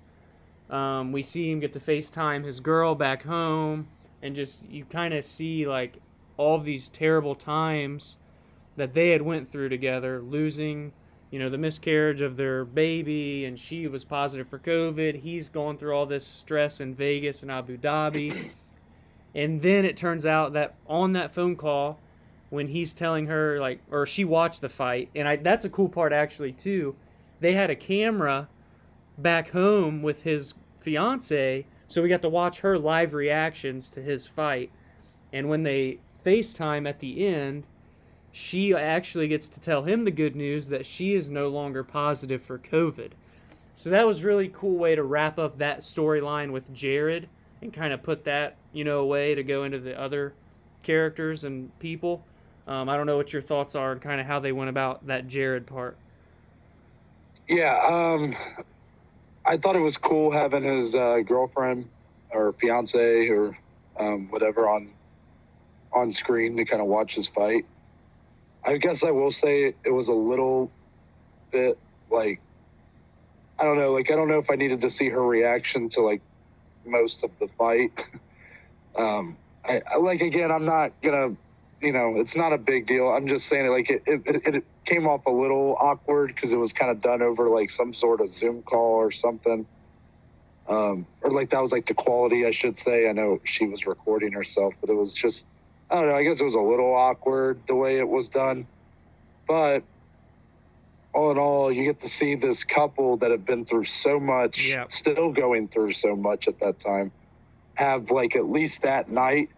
we see him get to FaceTime his girl back home, and just you kind of see like all of these terrible times that they had went through together, losing, the miscarriage of their baby, and she was positive for COVID. He's going through all this stress in Vegas and Abu Dhabi. And then it turns out that on that phone call, when he's telling her, or she watched the fight, and that's a cool part actually too, they had a camera back home with his fiance, so we got to watch her live reactions to his fight. And when they FaceTime at the end, she actually gets to tell him the good news that she is no longer positive for COVID. So that was really cool way to wrap up that storyline with Jared and kind of put that, away to go into the other characters and people. I don't know what your thoughts are and kind of how they went about that Jared part.
Yeah, I thought it was cool having his girlfriend or fiance or whatever on screen to kind of watch his fight. I guess I will say it was a little bit I don't know if I needed to see her reaction to most of the fight. I like, again, I'm not gonna, it's not a big deal. I'm just saying, like, it came off a little awkward because it was kind of done over like some sort of Zoom call or something. Or like that was like the quality, I should say. I know she was recording herself, but it was just, I don't know, I guess it was a little awkward the way it was done. But all in all, you get to see this couple that have been through so much, still going through so much at that time, have like at least that night,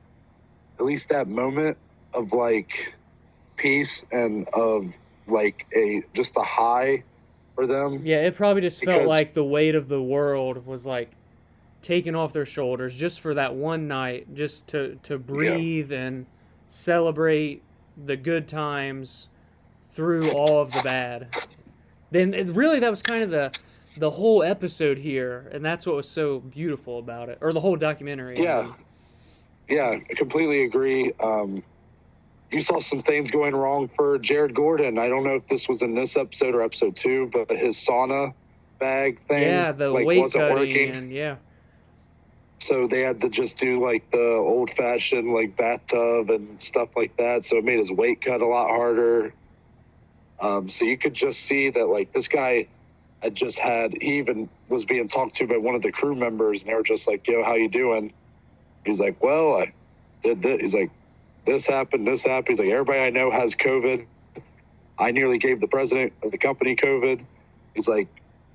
at least that moment of like peace and of like just a high for them.
Yeah, it probably just felt like the weight of the world was like taken off their shoulders just for that one night, just to breathe and celebrate the good times through all of the bad. Then really that was kind of the whole episode here, and that's what was so beautiful about it, or the whole documentary.
Yeah, I completely agree. You saw some things going wrong for Jared Gordon. I don't know if this was in this episode or episode 2, but his sauna bag thing,
the
like,
weight
wasn't
cutting
working.
And
so they had to just do like the old-fashioned like bathtub and stuff like that. So it made his weight cut a lot harder. So you could just see that like this guy he even was being talked to by one of the crew members, and they were just like, "Yo, how you doing?" He's like, "Well, I did this." He's like, this happened. He's like, everybody I know has COVID. I nearly gave the president of the company COVID. He's like,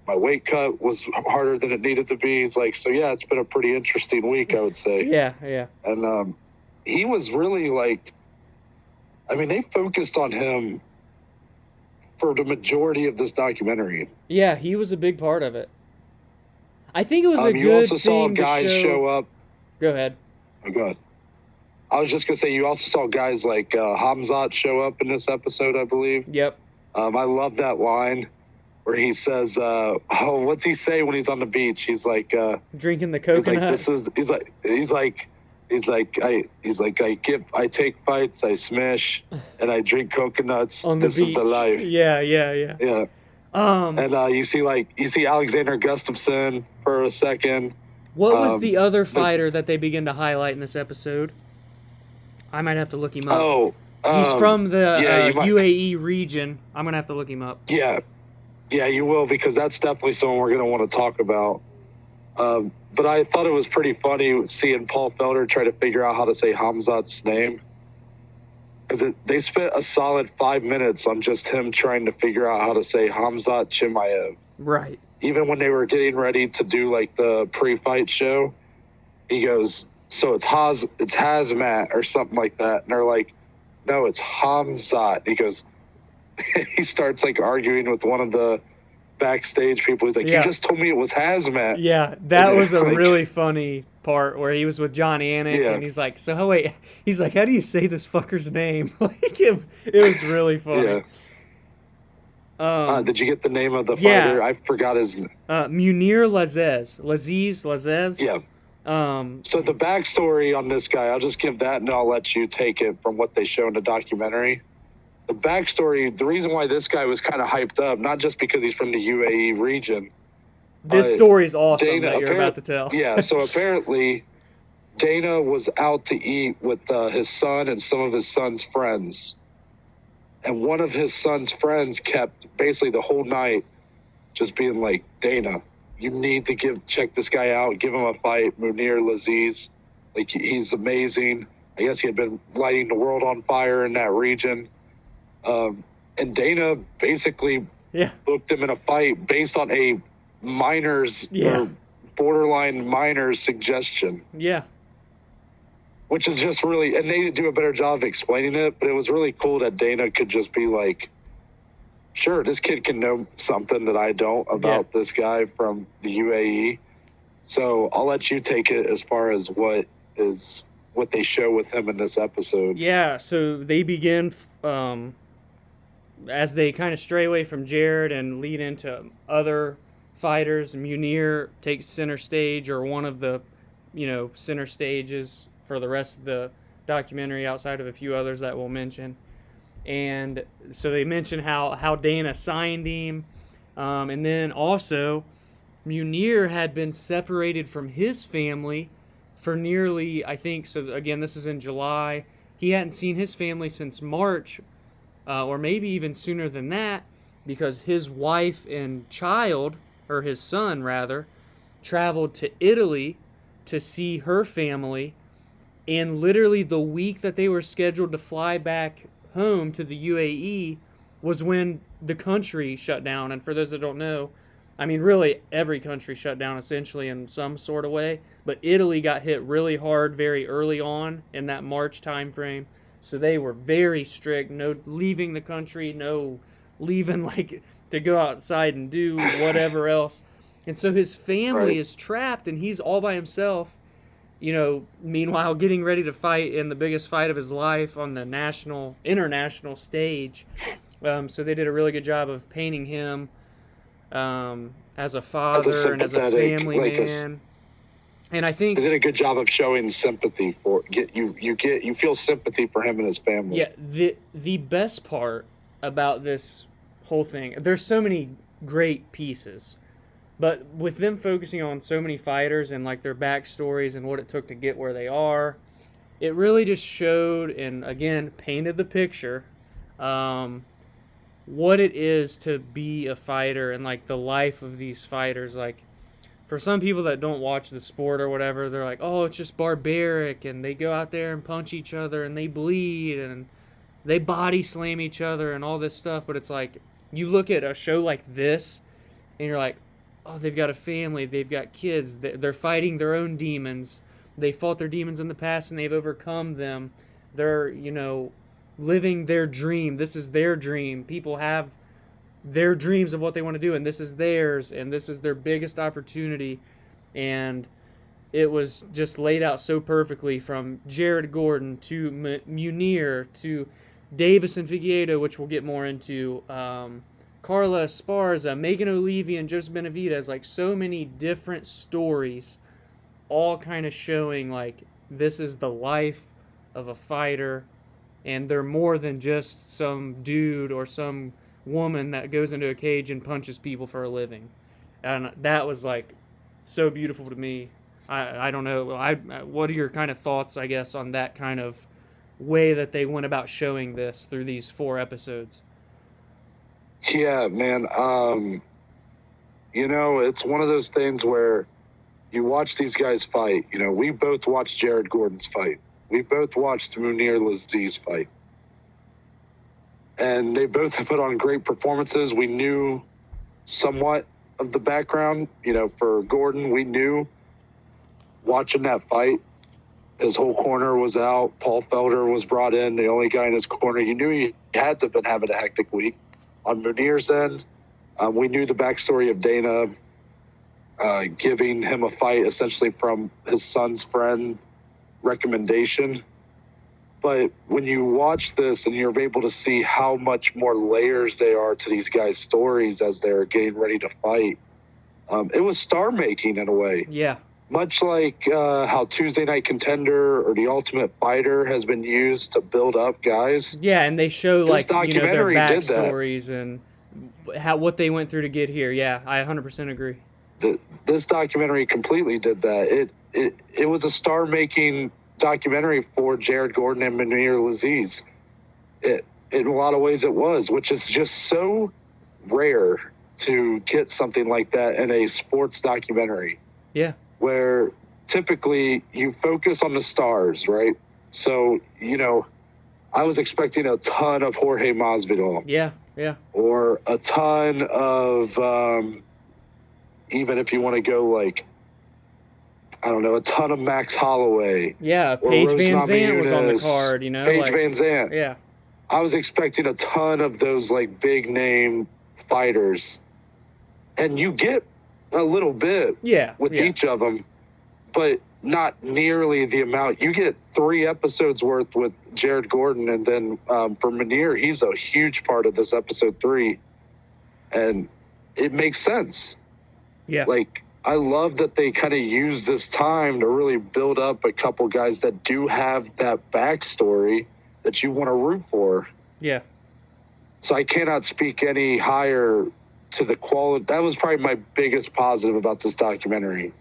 my weight cut was harder than it needed to be. He's like, so yeah, it's been a pretty interesting week, I would say.
Yeah.
And he was really like, I mean, they focused on him for the majority of this documentary.
Yeah, he was a big part of it. I think it was a good
also
thing
saw guys
to
show up.
Go ahead.
Oh, go ahead. I was just going to say, you also saw guys like Hamzat show up in this episode, I believe.
Yep.
I love that line where he says, what's he say when he's on the beach? He's like,
drinking the coconut.
I take fights, I smash, and I drink coconuts.
On the
this
beach.
Is the life.
Yeah.
And you see Alexander Gustafsson for a second.
What was the other fighter that they begin to highlight in this episode? I might have to look him up. He's from the UAE region. I'm going to have to look him up.
Yeah, you will, because that's definitely someone we're going to want to talk about. But I thought it was pretty funny seeing Paul Felder try to figure out how to say Hamzat's name. Because they spent a solid 5 minutes on just him trying to figure out how to say Hamzat Chimaev.
Right.
Even when they were getting ready to do like the pre-fight show, he goes, so it's hazmat or something like that. And they're like, no, it's Hamzat. He goes, he starts like arguing with one of the backstage people. He's like, you just told me it was hazmat.
Yeah, that was a really funny part where he was with John Anik, and he's like, so wait, he's like, how do you say this fucker's name? Like, it was really funny.
Did you get the name of the fighter? I forgot his name.
Munir Lazzez.
Yeah. So the backstory on this guy, I'll just give that and I'll let you take it from what they show in the documentary. The backstory, the reason why this guy was kind of hyped up, not just because he's from the UAE region.
This story's awesome that you're about to tell.
Yeah, so apparently Dana was out to eat with his son and some of his son's friends. And one of his son's friends kept basically the whole night just being like, Dana, you need to check this guy out, give him a fight, Munir Lazzez. Like, he's amazing. I guess he had been lighting the world on fire in that region. And Dana basically booked him in a fight based on a minor's or borderline minor's suggestion.
Yeah.
Which is just really, and they didn't do a better job of explaining it, but it was really cool that Dana could just be like, sure, this kid can know something that I don't about this guy from the UAE. So I'll let you take it as far as what they show with him in this episode.
Yeah, so they begin, as they kind of stray away from Jared and lead into other fighters. Munir takes center stage, or one of the, center stages for the rest of the documentary, outside of a few others that we'll mention. And so they mention how Dana signed him. And then also Munir had been separated from his family for nearly, I think, so again, this is in July. He hadn't seen his family since March, or maybe even sooner than that, because his wife and child, or his son rather, traveled to Italy to see her family. And literally the week that they were scheduled to fly back home to the UAE was when the country shut down. And for those that don't know, I mean, really every country shut down essentially in some sort of way. But Italy got hit really hard very early on in that March time frame. So they were very strict. No leaving the country, no leaving like to go outside and do whatever else. And so his family is trapped and he's all by himself. You know, meanwhile, getting ready to fight in the biggest fight of his life on the international stage. So they did a really good job of painting him as a father and as a family man. And I think
they did a good job of showing sympathy for you feel sympathy for him and his family.
Yeah, the best part about this whole thing, there's so many great pieces. But with them focusing on so many fighters and like their backstories and what it took to get where they are, it really just showed and again painted the picture what it is to be a fighter and like the life of these fighters. Like for some people that don't watch the sport or whatever, they're like, oh, it's just barbaric and they go out there and punch each other and they bleed and they body slam each other and all this stuff. But it's like you look at a show like this and you're like, oh, they've got a family, they've got kids, they're fighting their own demons. They fought their demons in the past and they've overcome them. They're, you know, living their dream. This is their dream. People have their dreams of what they want to do, and this is theirs, and this is their biggest opportunity. And it was just laid out so perfectly, from Jared Gordon to Munir to Davis and Figueiredo, which we'll get more into, Carla Esparza, Megan O'Leary, and Joseph Benavidez. Like so many different stories, all kind of showing like this is the life of a fighter, and they're more than just some dude or some woman that goes into a cage and punches people for a living. And that was like so beautiful to me. I don't know. What are your kind of thoughts, I guess, on that kind of way that they went about showing this through these 4 episodes?
Yeah, man. You know, it's one of those things where you watch these guys fight. You know, we both watched Jared Gordon's fight. We both watched Munir Laziz's fight. And they both have put on great performances. We knew somewhat of the background. You know, for Gordon, we knew watching that fight, his whole corner was out. Paul Felder was brought in, the only guy in his corner. You knew he had to have been having a hectic week. On Munir's end, we knew the backstory of Dana giving him a fight essentially from his son's friend recommendation. But when you watch this and you're able to see how much more layers there are to these guys' stories as they're getting ready to fight, it was star-making in a way.
Yeah.
Much like how Tuesday Night Contender or The Ultimate Fighter has been used to build up guys.
Yeah, and they show like their
backstories
and what they went through to get here. Yeah, I 100% agree.
This documentary completely did that. It was a star-making documentary for Jared Gordon and Munir Laziz. In a lot of ways it was, which is just so rare to get something like that in a sports documentary.
Yeah.
Where typically you focus on the stars, right? So, you know, I was expecting a ton of Jorge Masvidal.
Yeah.
Or a ton of, even if you want to go like, I don't know, a ton of Max Holloway.
Yeah, Paige Van Zandt was on the card, you know.
Paige Van Zandt.
Yeah.
I was expecting a ton of those like big name fighters. And you get a little bit with each of them, but not nearly the amount. You get 3 episodes worth with Jared Gordon, and then for Munir, he's a huge part of this episode 3, and it makes sense.
Yeah.
Like, I love that they kind of use this time to really build up a couple guys that do have that backstory that you want to root for.
Yeah.
So I cannot speak any higher to the quality. That was probably my biggest positive about this documentary.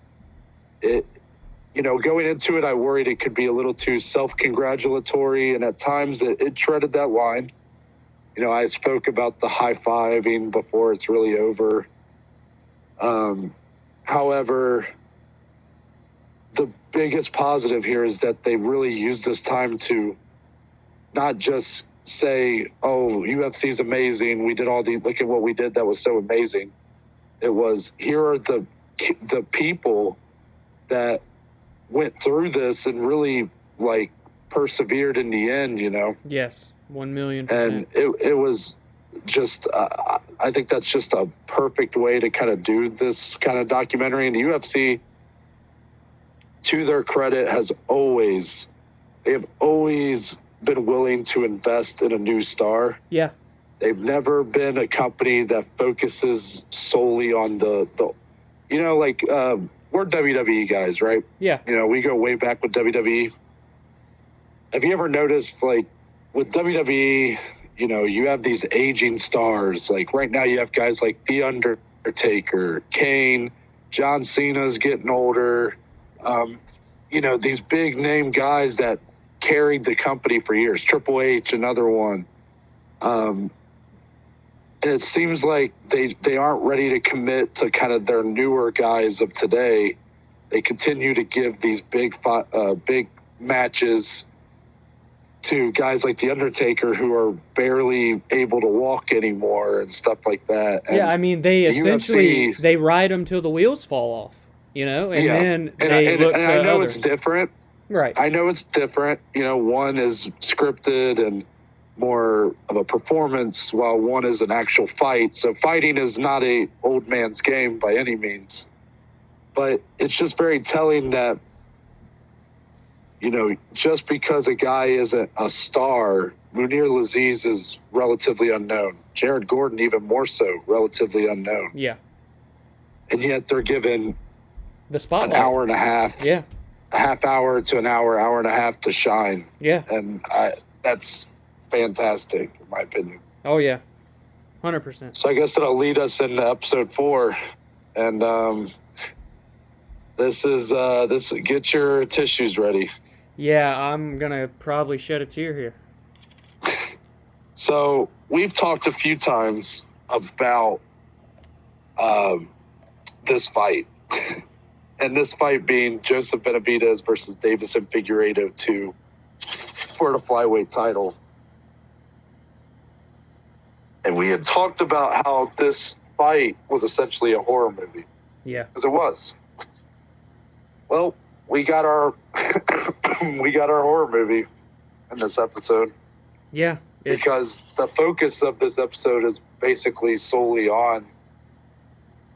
Going into it, I worried it could be a little too self-congratulatory, and at times it treaded that line. I spoke about the high-fiving before it's really over. However, the biggest positive here is that they really used this time to not just say, oh, UFC's amazing. We did look at what we did that was so amazing. It was, here are the people that went through this and really persevered in the end,
Yes, 1,000,000%.
And it was just, I think that's just a perfect way to kind of do this kind of documentary. And the UFC, to their credit, they have always been willing to invest in a new star.
Yeah.
They've never been a company that focuses solely on we're WWE guys, right?
Yeah.
We go way back with WWE. Have you ever noticed, with WWE, you have these aging stars. Like right now you have guys like The Undertaker, Kane, John Cena's getting older. These big name guys that carried the company for years. Triple H, another one. And it seems like they aren't ready to commit to kind of their newer guys of today. They continue to give these big matches to guys like The Undertaker who are barely able to walk anymore and stuff like that. And
yeah, I mean, they essentially they ride them till the wheels fall off, then they look to
I know
others.
It's different.
Right.
I know it's different. One is scripted and more of a performance, while one is an actual fight. So fighting is not a old man's game by any means. But it's just very telling that, just because a guy isn't a star, Munir Laziz is relatively unknown. Jared Gordon, even more so, relatively unknown.
Yeah.
And yet they're given
the spotlight.
An hour and a half.
Yeah.
A half hour to an hour and a half to shine.
Yeah.
And that's fantastic, in my opinion.
Oh, yeah. 100%.
So I guess that'll lead us into episode 4. And this get your tissues ready.
Yeah, I'm going to probably shed a tear here.
So we've talked a few times about this fight. And this fight being Joseph Benavidez versus Davison Figueiredo for the flyweight title. And we had talked about how this fight was essentially a horror movie.
Yeah.
Because it was. Well, we got our horror movie in this episode.
Yeah.
Because the focus of this episode is basically solely on,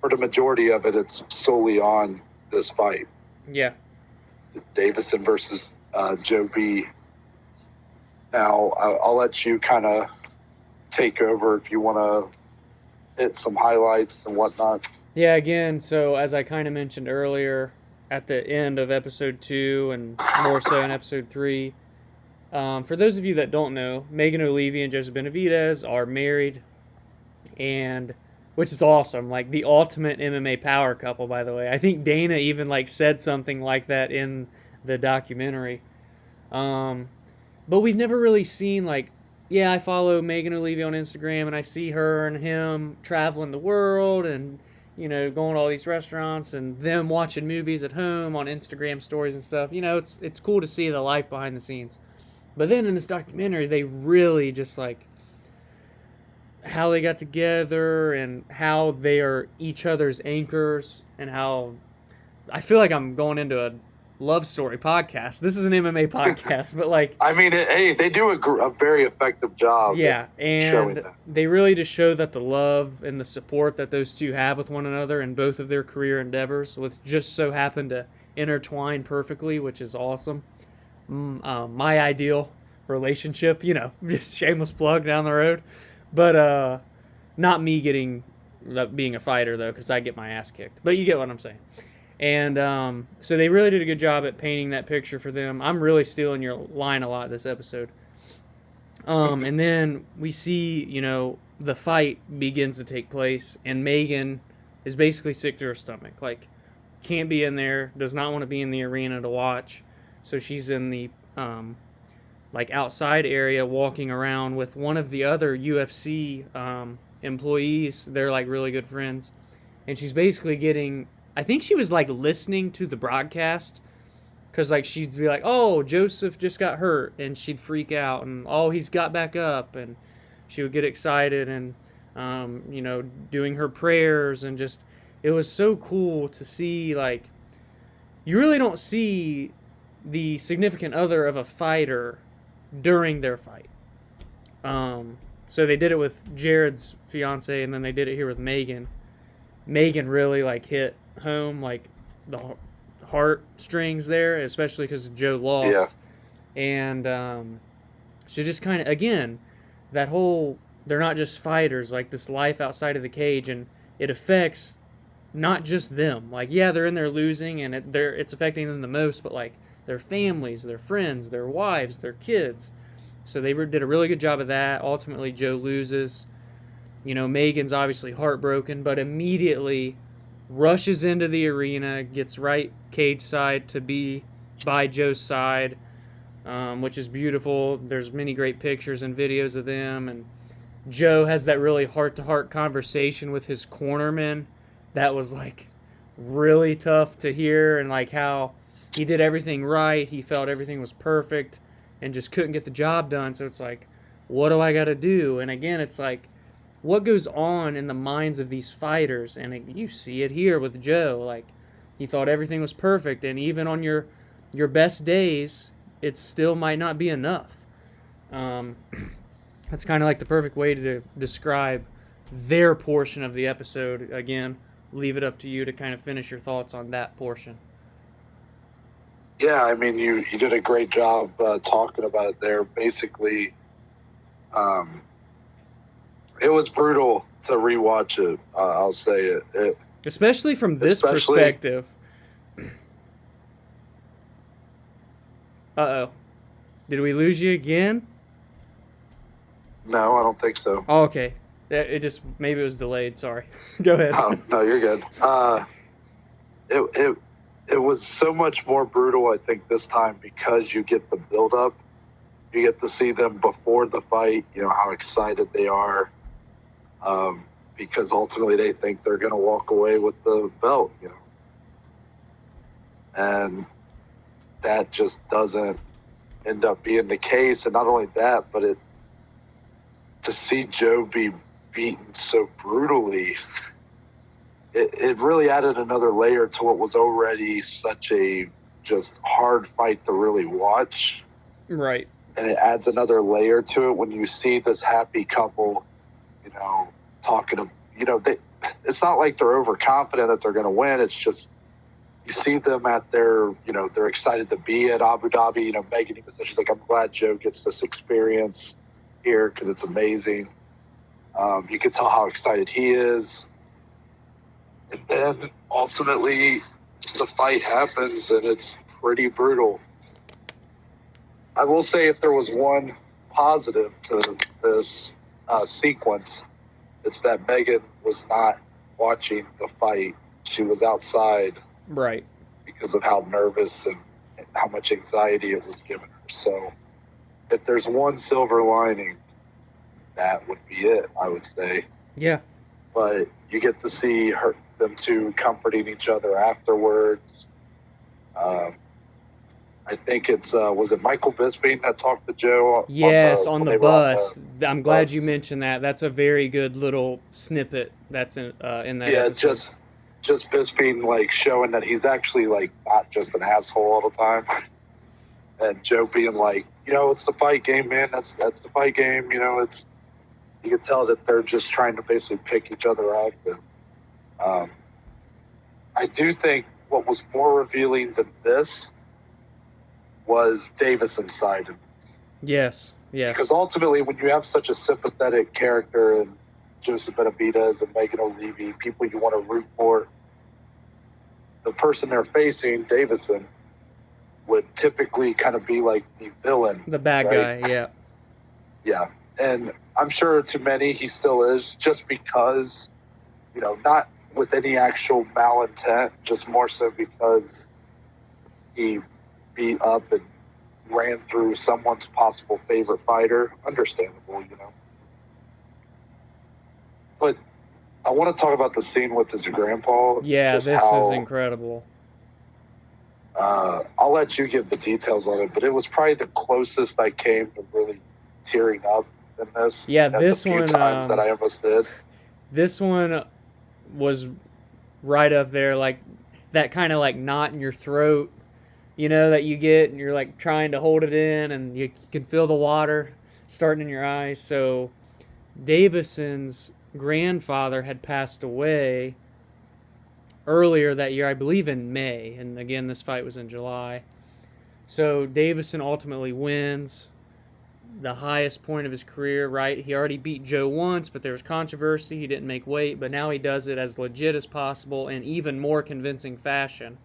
for the majority of it, it's solely on this fight.
Yeah.
Davison versus Joe B. Now, I'll let you kind of take over if you want to hit some highlights and whatnot.
Yeah, again, so as I kind of mentioned earlier, at the end of episode 2 and more so in episode 3, for those of you that don't know, Megan O'Leary and Joseph Benavidez are married, and which is awesome, the ultimate MMA power couple, by the way. I think Dana even said something like that in the documentary. But we've never really seen I follow Megan O'Leary on Instagram, and I see her and him traveling the world and going to all these restaurants and them watching movies at home on Instagram stories and stuff. It's cool to see the life behind the scenes. But then in this documentary, they really just how they got together and how they are each other's anchors, and how I feel like I'm going into a love story podcast. This is an MMA podcast, but
they do a very effective job.
Yeah, and they really just show that the love and the support that those two have with one another in both of their career endeavors, which just so happen to intertwine perfectly, which is awesome. My ideal relationship, just shameless plug down the road, but not me being a fighter though, because I get my ass kicked. But you get what I'm saying. And so they really did a good job at painting that picture for them. I'm really stealing your line a lot this episode. And then we see, the fight begins to take place, and Megan is basically sick to her stomach. Like, can't be in there, does not want to be in the arena to watch. So she's in the outside area walking around with one of the other UFC employees. They're like really good friends. And she's basically getting, I think she was like listening to the broadcast, because like she'd be like, oh, Joseph just got hurt, and she'd freak out, and oh, he's got back up, and she would get excited, and doing her prayers, and just, it was so cool to see. Like, you really don't see the significant other of a fighter during their fight. So they did it with Jared's fiance, and then they did it here with Megan. Megan really like hit home, like the heartstrings there, especially because Joe lost. Yeah. And she just kind of, again, that whole, they're not just fighters, like this life outside of the cage, and it affects not just them. Like, yeah, they're in there losing, and it's affecting them the most, but like their families, their friends, their wives, their kids. So they did a really good job of that. Ultimately, Joe loses. Megan's obviously heartbroken, but immediately rushes into the arena, gets right cage side to be by Joe's side, which is beautiful. There's many great pictures and videos of them, and Joe has that really heart-to-heart conversation with his cornerman. That was like really tough to hear, and like how he did everything right. He felt everything was perfect and just couldn't get the job done. So it's like, what do I got to do? And again, it's like, what goes on in the minds of these fighters? And you see it here with Joe. Like, he thought everything was perfect, and even on your best days, it still might not be enough. That's kind of like the perfect way to describe their portion of the episode. Again, leave it up to you to kind of finish your thoughts on that portion.
Yeah, I mean, you did a great job talking about it there. Basically, it was brutal to rewatch it. I'll say it.
Especially from this perspective. Uh-oh. Did we lose you again?
No, I don't think so.
Oh, okay. It just, maybe it was delayed. Sorry. Go ahead.
Oh, no, you're good. It was so much more brutal, I think, this time, because you get the build-up. You get to see them before the fight, how excited they are, because ultimately they think they're going to walk away with the belt, And that just doesn't end up being the case. And not only that, but to see Joe be beaten so brutally, it really added another layer to what was already such a just hard fight to really watch.
Right.
And it adds another layer to it when you see this happy couple, talking to, it's not like they're overconfident that they're going to win. It's just, you see them at their, they're excited to be at Abu Dhabi. Megan even said, she's like, I'm glad Joe gets this experience here because it's amazing. You can tell how excited he is. And then ultimately the fight happens, and it's pretty brutal. I will say, if there was one positive to this sequence, it's that Megan was not watching the fight. She was outside.
Right.
Because of how nervous and how much anxiety it was giving her. So if there's one silver lining, that would be it, I would say.
Yeah.
But you get to see them two comforting each other afterwards. I think it's, was it Michael Bisping that talked to Joe?
Yes, on the bus. I'm glad
bus.
You mentioned that. That's a very good little snippet that's in that
Yeah,
episode.
just Bisping, like, showing that he's actually, like, not just an asshole all the time. And Joe being like, it's the fight game, man. That's the fight game. You can tell that they're just trying to basically pick each other up. And I do think what was more revealing than this was Davison's side of this.
Yes.
Because ultimately, when you have such a sympathetic character and Joseph Benavidez and Megan O'Leary, people you want to root for, the person they're facing, Davison, would typically kind of be like the villain.
The bad
right?
guy, yeah.
Yeah. And I'm sure to many he still is, just because, not with any actual malintent, just more so because he beat up and ran through someone's possible favorite fighter. Understandable. But I want to talk about the scene with his grandpa.
Yeah,
just
this
how,
is incredible.
I'll let you give the details on it, but it was probably the closest I came to really tearing up in this.
Yeah,
at
this
the few
one,
times that I almost did.
This one was right up there, like that kind of like knot in your throat, that you get, and you're like trying to hold it in, and you can feel the water starting in your eyes. So Davison's grandfather had passed away earlier that year, I believe in May, and again, this fight was in July. So Davison ultimately wins the highest point of his career, right? He already beat Joe once, but there was controversy. He didn't make weight, but now he does it as legit as possible in even more convincing fashion.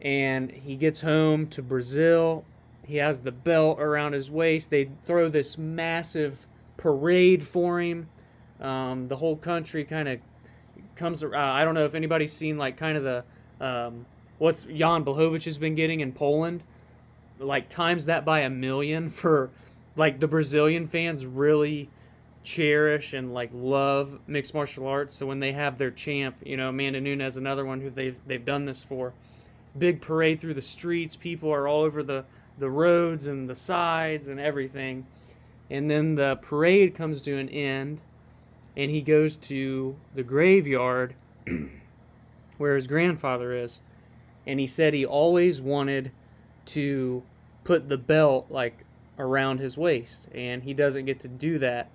And he gets home to Brazil. He has the belt around his waist. They throw this massive parade for him. The whole country kind of comes. I don't know if anybody's seen like kind of the what's Jan Blachowicz has been getting in Poland, like times that by 1,000,000 for like the Brazilian fans really cherish and like love mixed martial arts. So when they have their champ, Amanda Nunes, another one who they've done this for, big parade through the streets. People are all over the roads and the sides and everything. And then the parade comes to an end, and he goes to the graveyard where his grandfather is. And he said he always wanted to put the belt like around his waist, and he doesn't get to do that.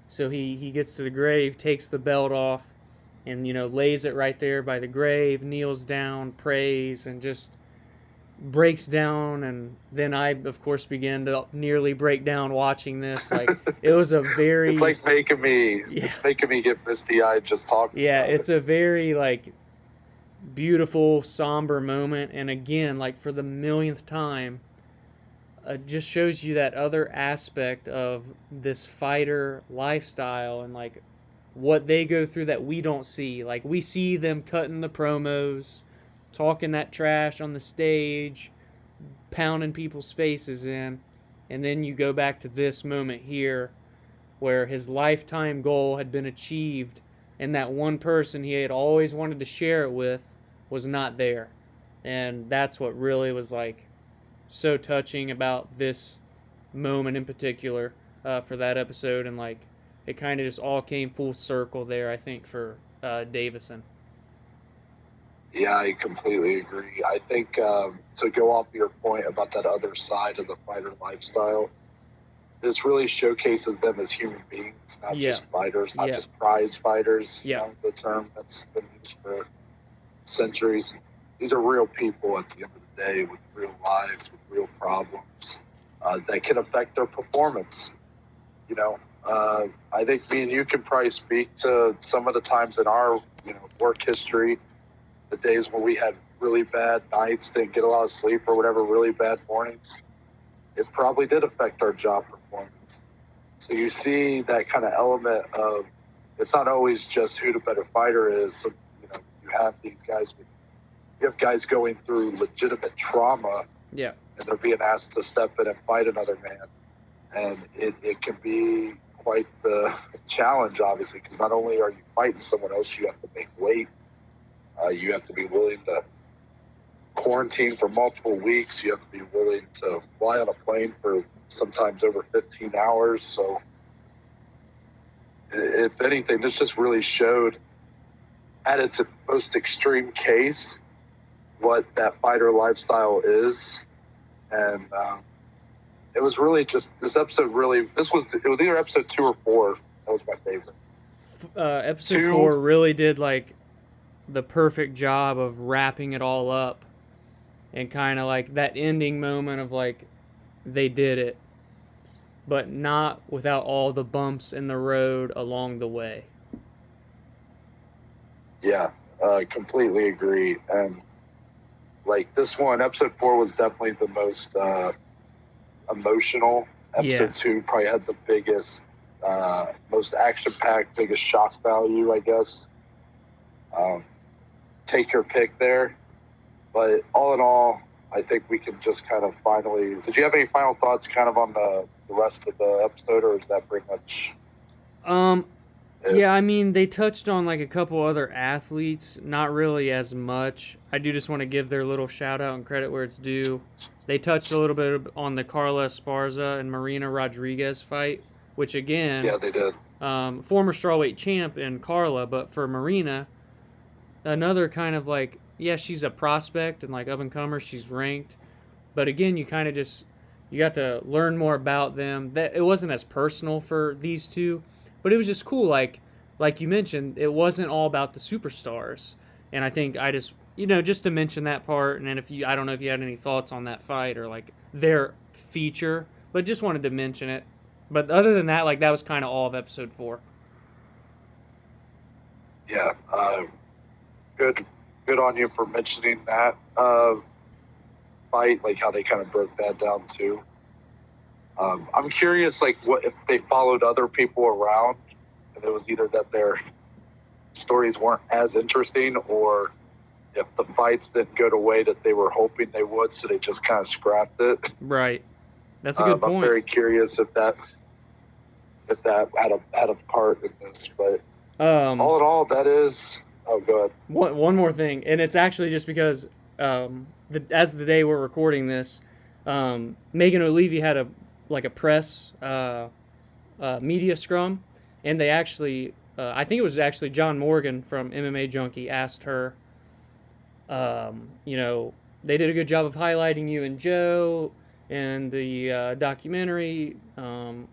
So he gets to the grave, takes the belt off, and lays it right there by the grave, kneels down, prays, and just breaks down. And then I of course began to nearly break down watching this. Like it was a very
it's like making me get misty-eyed just talking about
it's a very like beautiful, somber moment. And again, like for the millionth time, just shows you that other aspect of this fighter lifestyle and like what they go through that we don't see. Like we see them cutting the promos, talking that trash on the stage, pounding people's faces in, and then you go back to this moment here where his lifetime goal had been achieved, and that one person he had always wanted to share it with was not there. And that's what really was like so touching about this moment in particular, for that episode. And like it kind of just all came full circle there, I think, for Davison.
Yeah, I completely agree. I think to go off your point about that other side of the fighter lifestyle, this really showcases them as human beings, not just fighters, not just prize fighters. The term that's been used for centuries. These are real people at the end of the day with real lives, with real problems that can affect their performance. I think me and you can probably speak to some of the times in our work history, the days where we had really bad nights, didn't get a lot of sleep or whatever, really bad mornings. It probably did affect our job performance. So you see that kind of element of it's not always just who the better fighter is. So, you have these guys with you have guys going through legitimate trauma, and they're being asked to step in and fight another man. And it can be quite the challenge, obviously, because not only are you fighting someone else, you have to make weight. You have to be willing to quarantine for multiple weeks. You have to be willing to fly on a plane for sometimes over 15 hours. So if anything, this just really showed at its most extreme case what that fighter lifestyle is. And it was really just this episode really it was either episode 2 or 4 that was my favorite.
Episode 4 really did like the perfect job of wrapping it all up, and kind of like that ending moment of like they did it, but not without all the bumps in the road along the way.
Yeah, completely agree. And like this one, episode 4 was definitely the most emotional Episode 2 probably had the biggest, most action-packed, biggest shock value, I guess. Take your pick there. But all in all, I think we can just kind of finally... Did you have any final thoughts kind of on the rest of the episode, or is that pretty much...
Yeah, I mean, they touched on like a couple other athletes, not really as much. I do just want to give their little shout out and credit where it's due. They touched a little bit on the Carla Esparza and Marina Rodriguez fight, which again,
Yeah, they did.
Former strawweight champ in Carla, but for Marina, another kind of like, yeah, she's a prospect and like up and comer, she's ranked, but again, you kind of just, you got to learn more about them. That it wasn't as personal for these two, but it was just cool. Like you mentioned, it wasn't all about the superstars, and I think I just, just to mention that part. And then I don't know if you had any thoughts on that fight or like their feature, but just wanted to mention it. But other than that, like that was kind of all of episode 4.
Yeah, good on you for mentioning that fight, like how they kind of broke that down too. I'm curious, like, what if they followed other people around, and it was either that their stories weren't as interesting, or if the fights didn't go the way that they were hoping they would, so they just kind of scrapped it.
Right. That's a good point.
I'm very curious if that had a part in this, but all in all, that is. Oh, go ahead.
One more thing, and it's actually just because as the day we're recording this, Megan O'Leary had a press media scrum, and they actually, I think it was actually John Morgan from MMA Junkie asked her, they did a good job of highlighting you and Joe and the documentary.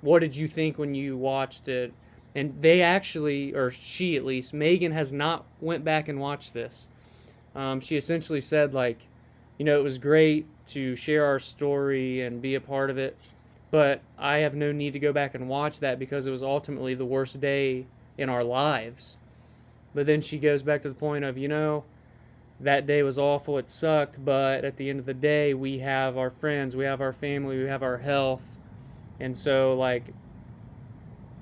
What did you think when you watched it? And they actually, or she at least, Megan has not went back and watched this. She essentially said, like, it was great to share our story and be a part of it, but I have no need to go back and watch that because it was ultimately the worst day in our lives. But then she goes back to the point of, that day was awful, it sucked, but at the end of the day, we have our friends, we have our family, we have our health. And so, like,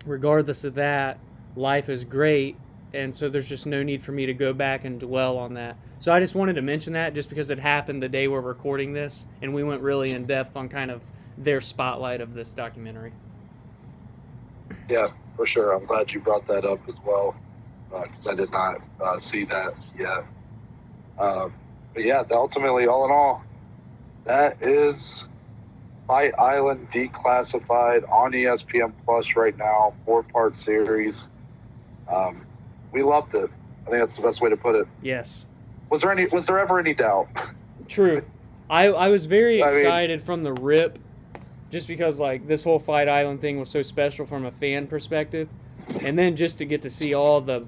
regardless of that, life is great, and so there's just no need for me to go back and dwell on that. So I just wanted to mention that just because it happened the day we're recording this, and we went really in depth on kind of their spotlight of this documentary.
Yeah, for sure. I'm glad you brought that up as well, because I did not see that yet. But yeah, ultimately, all in all, that is Fight Island Declassified on ESPN Plus right now, 4-part series. We loved it. I think that's the best way to put it.
Yes.
Was there ever any doubt?
True. I was very excited from the rip, just because like this whole Fight Island thing was so special from a fan perspective, and then just to get to see all the,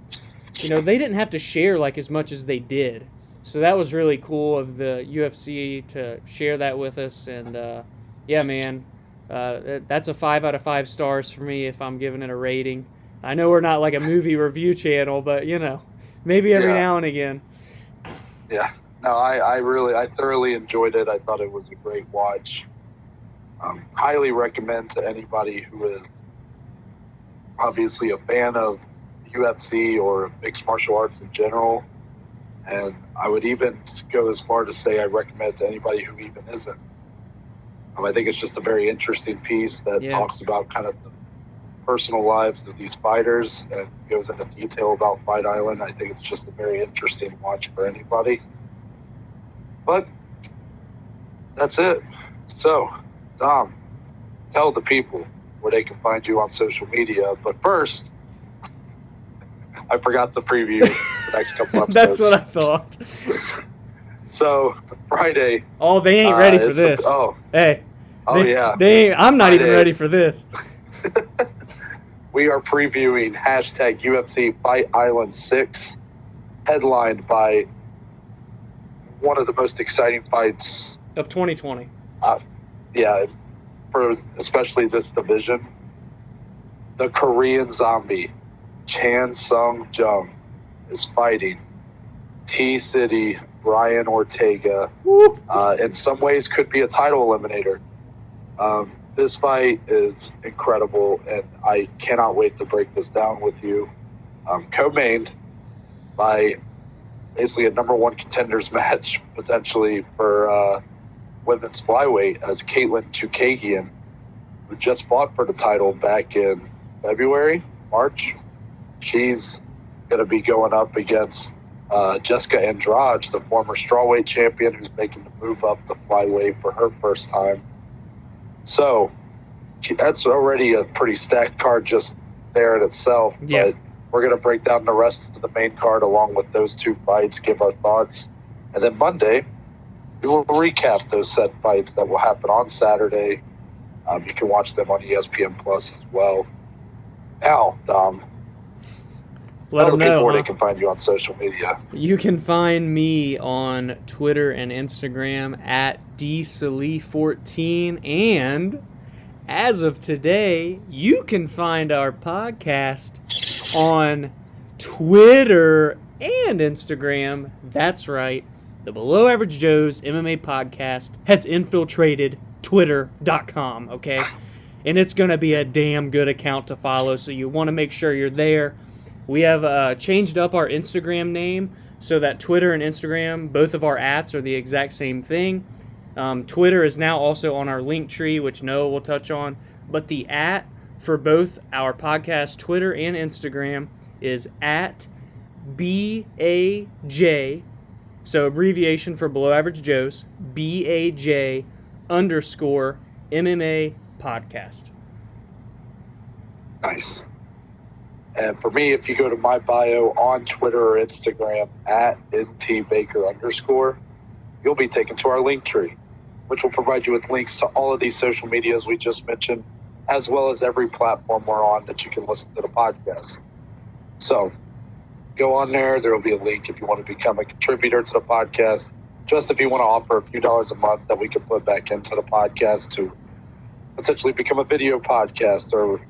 they didn't have to share like as much as they did, so that was really cool of the UFC to share that with us. And yeah, man, that's a 5 out of 5 stars for me if I'm giving it a rating. I know we're not like a movie review channel, but maybe every now and again.
Yeah, no, I thoroughly enjoyed it. I thought it was a great watch. Highly recommend to anybody who is obviously a fan of UFC or mixed martial arts in general. And I would even go as far to say I recommend to anybody who even isn't. I think it's just a very interesting piece that talks about kind of the personal lives of these fighters and goes into detail about Fight Island. I think it's just a very interesting watch for anybody. But that's it. So, Dom, tell the people where they can find you on social media. But first, I forgot to preview the next couple episodes.
That's what I thought.
So, Friday.
Oh, they ain't ready for this. Hey.
Yeah.
I'm not even ready for this.
We are previewing #UFC Fight Island 6, headlined by one of the most exciting fights
of 2020.
Yeah, for especially this division. The Korean Zombie, Chan Sung Jung, is fighting T-City Brian Ortega. In some ways could be a title eliminator. This fight is incredible, and I cannot wait to break this down with you. Co-mained by basically a number one contenders match, potentially for women's flyweight, as Caitlin Chukagian, who just fought for the title back in March. She's going to be going up against Jessica Andrade, the former strawweight champion, who's making the move up to flyweight for her first time. So that's already a pretty stacked card just there in itself.
Yeah.
But we're going to break down the rest of the main card along with those two fights, give our thoughts. And then Monday, we will recap those set fights that will happen on Saturday. You can watch them on ESPN Plus as well. Now, Dom,
Let
tell
them
the people
know.
where
Huh?
they can find you on social media.
You can find me on Twitter and Instagram at DSalee14. And as of today, you can find our podcast on Twitter and Instagram. That's right. The Below Average Joe's MMA podcast has infiltrated Twitter.com, okay? And it's going to be a damn good account to follow, so you want to make sure you're there. We have changed up our Instagram name so that Twitter and Instagram, both of our ats, are the exact same thing. Twitter is now also on our link tree, which Noah will touch on. But the at for both our podcast, Twitter and Instagram, is at BAJ, so abbreviation for Below Average Joe's, BAJ _ MMA podcast.
Nice. And for me, if you go to my bio on Twitter or Instagram at @ntbaker_, you'll be taken to our link tree, which will provide you with links to all of these social medias we just mentioned, as well as every platform we're on that you can listen to the podcast. So go on there. There will be a link if you want to become a contributor to the podcast, just if you want to offer a few dollars a month that we can put back into the podcast to essentially become a video podcast, or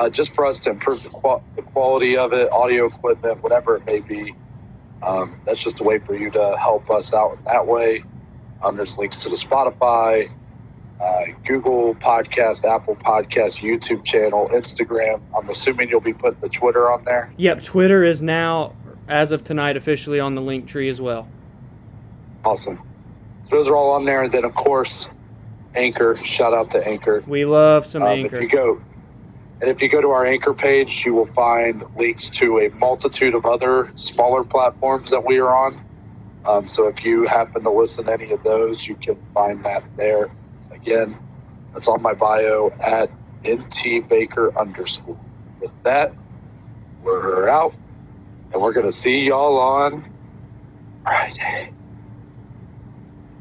just for us to improve the quality of it, audio equipment, whatever it may be. That's just a way for you to help us out in that way. There's links to the Spotify, Google Podcast, Apple Podcast, YouTube channel, Instagram. I'm assuming you'll be putting the Twitter on there.
Yep, Twitter is now, as of tonight, officially on the link tree as well.
Awesome. So those are all on there. And then, of course, Anchor. Shout out to Anchor.
We love some Anchor.
If you go to our Anchor page, you will find links to a multitude of other smaller platforms that we are on. So if you happen to listen to any of those, you can find that there. Again, that's on my bio at @ntbaker_. With that, we're out, and we're going to see y'all on Friday.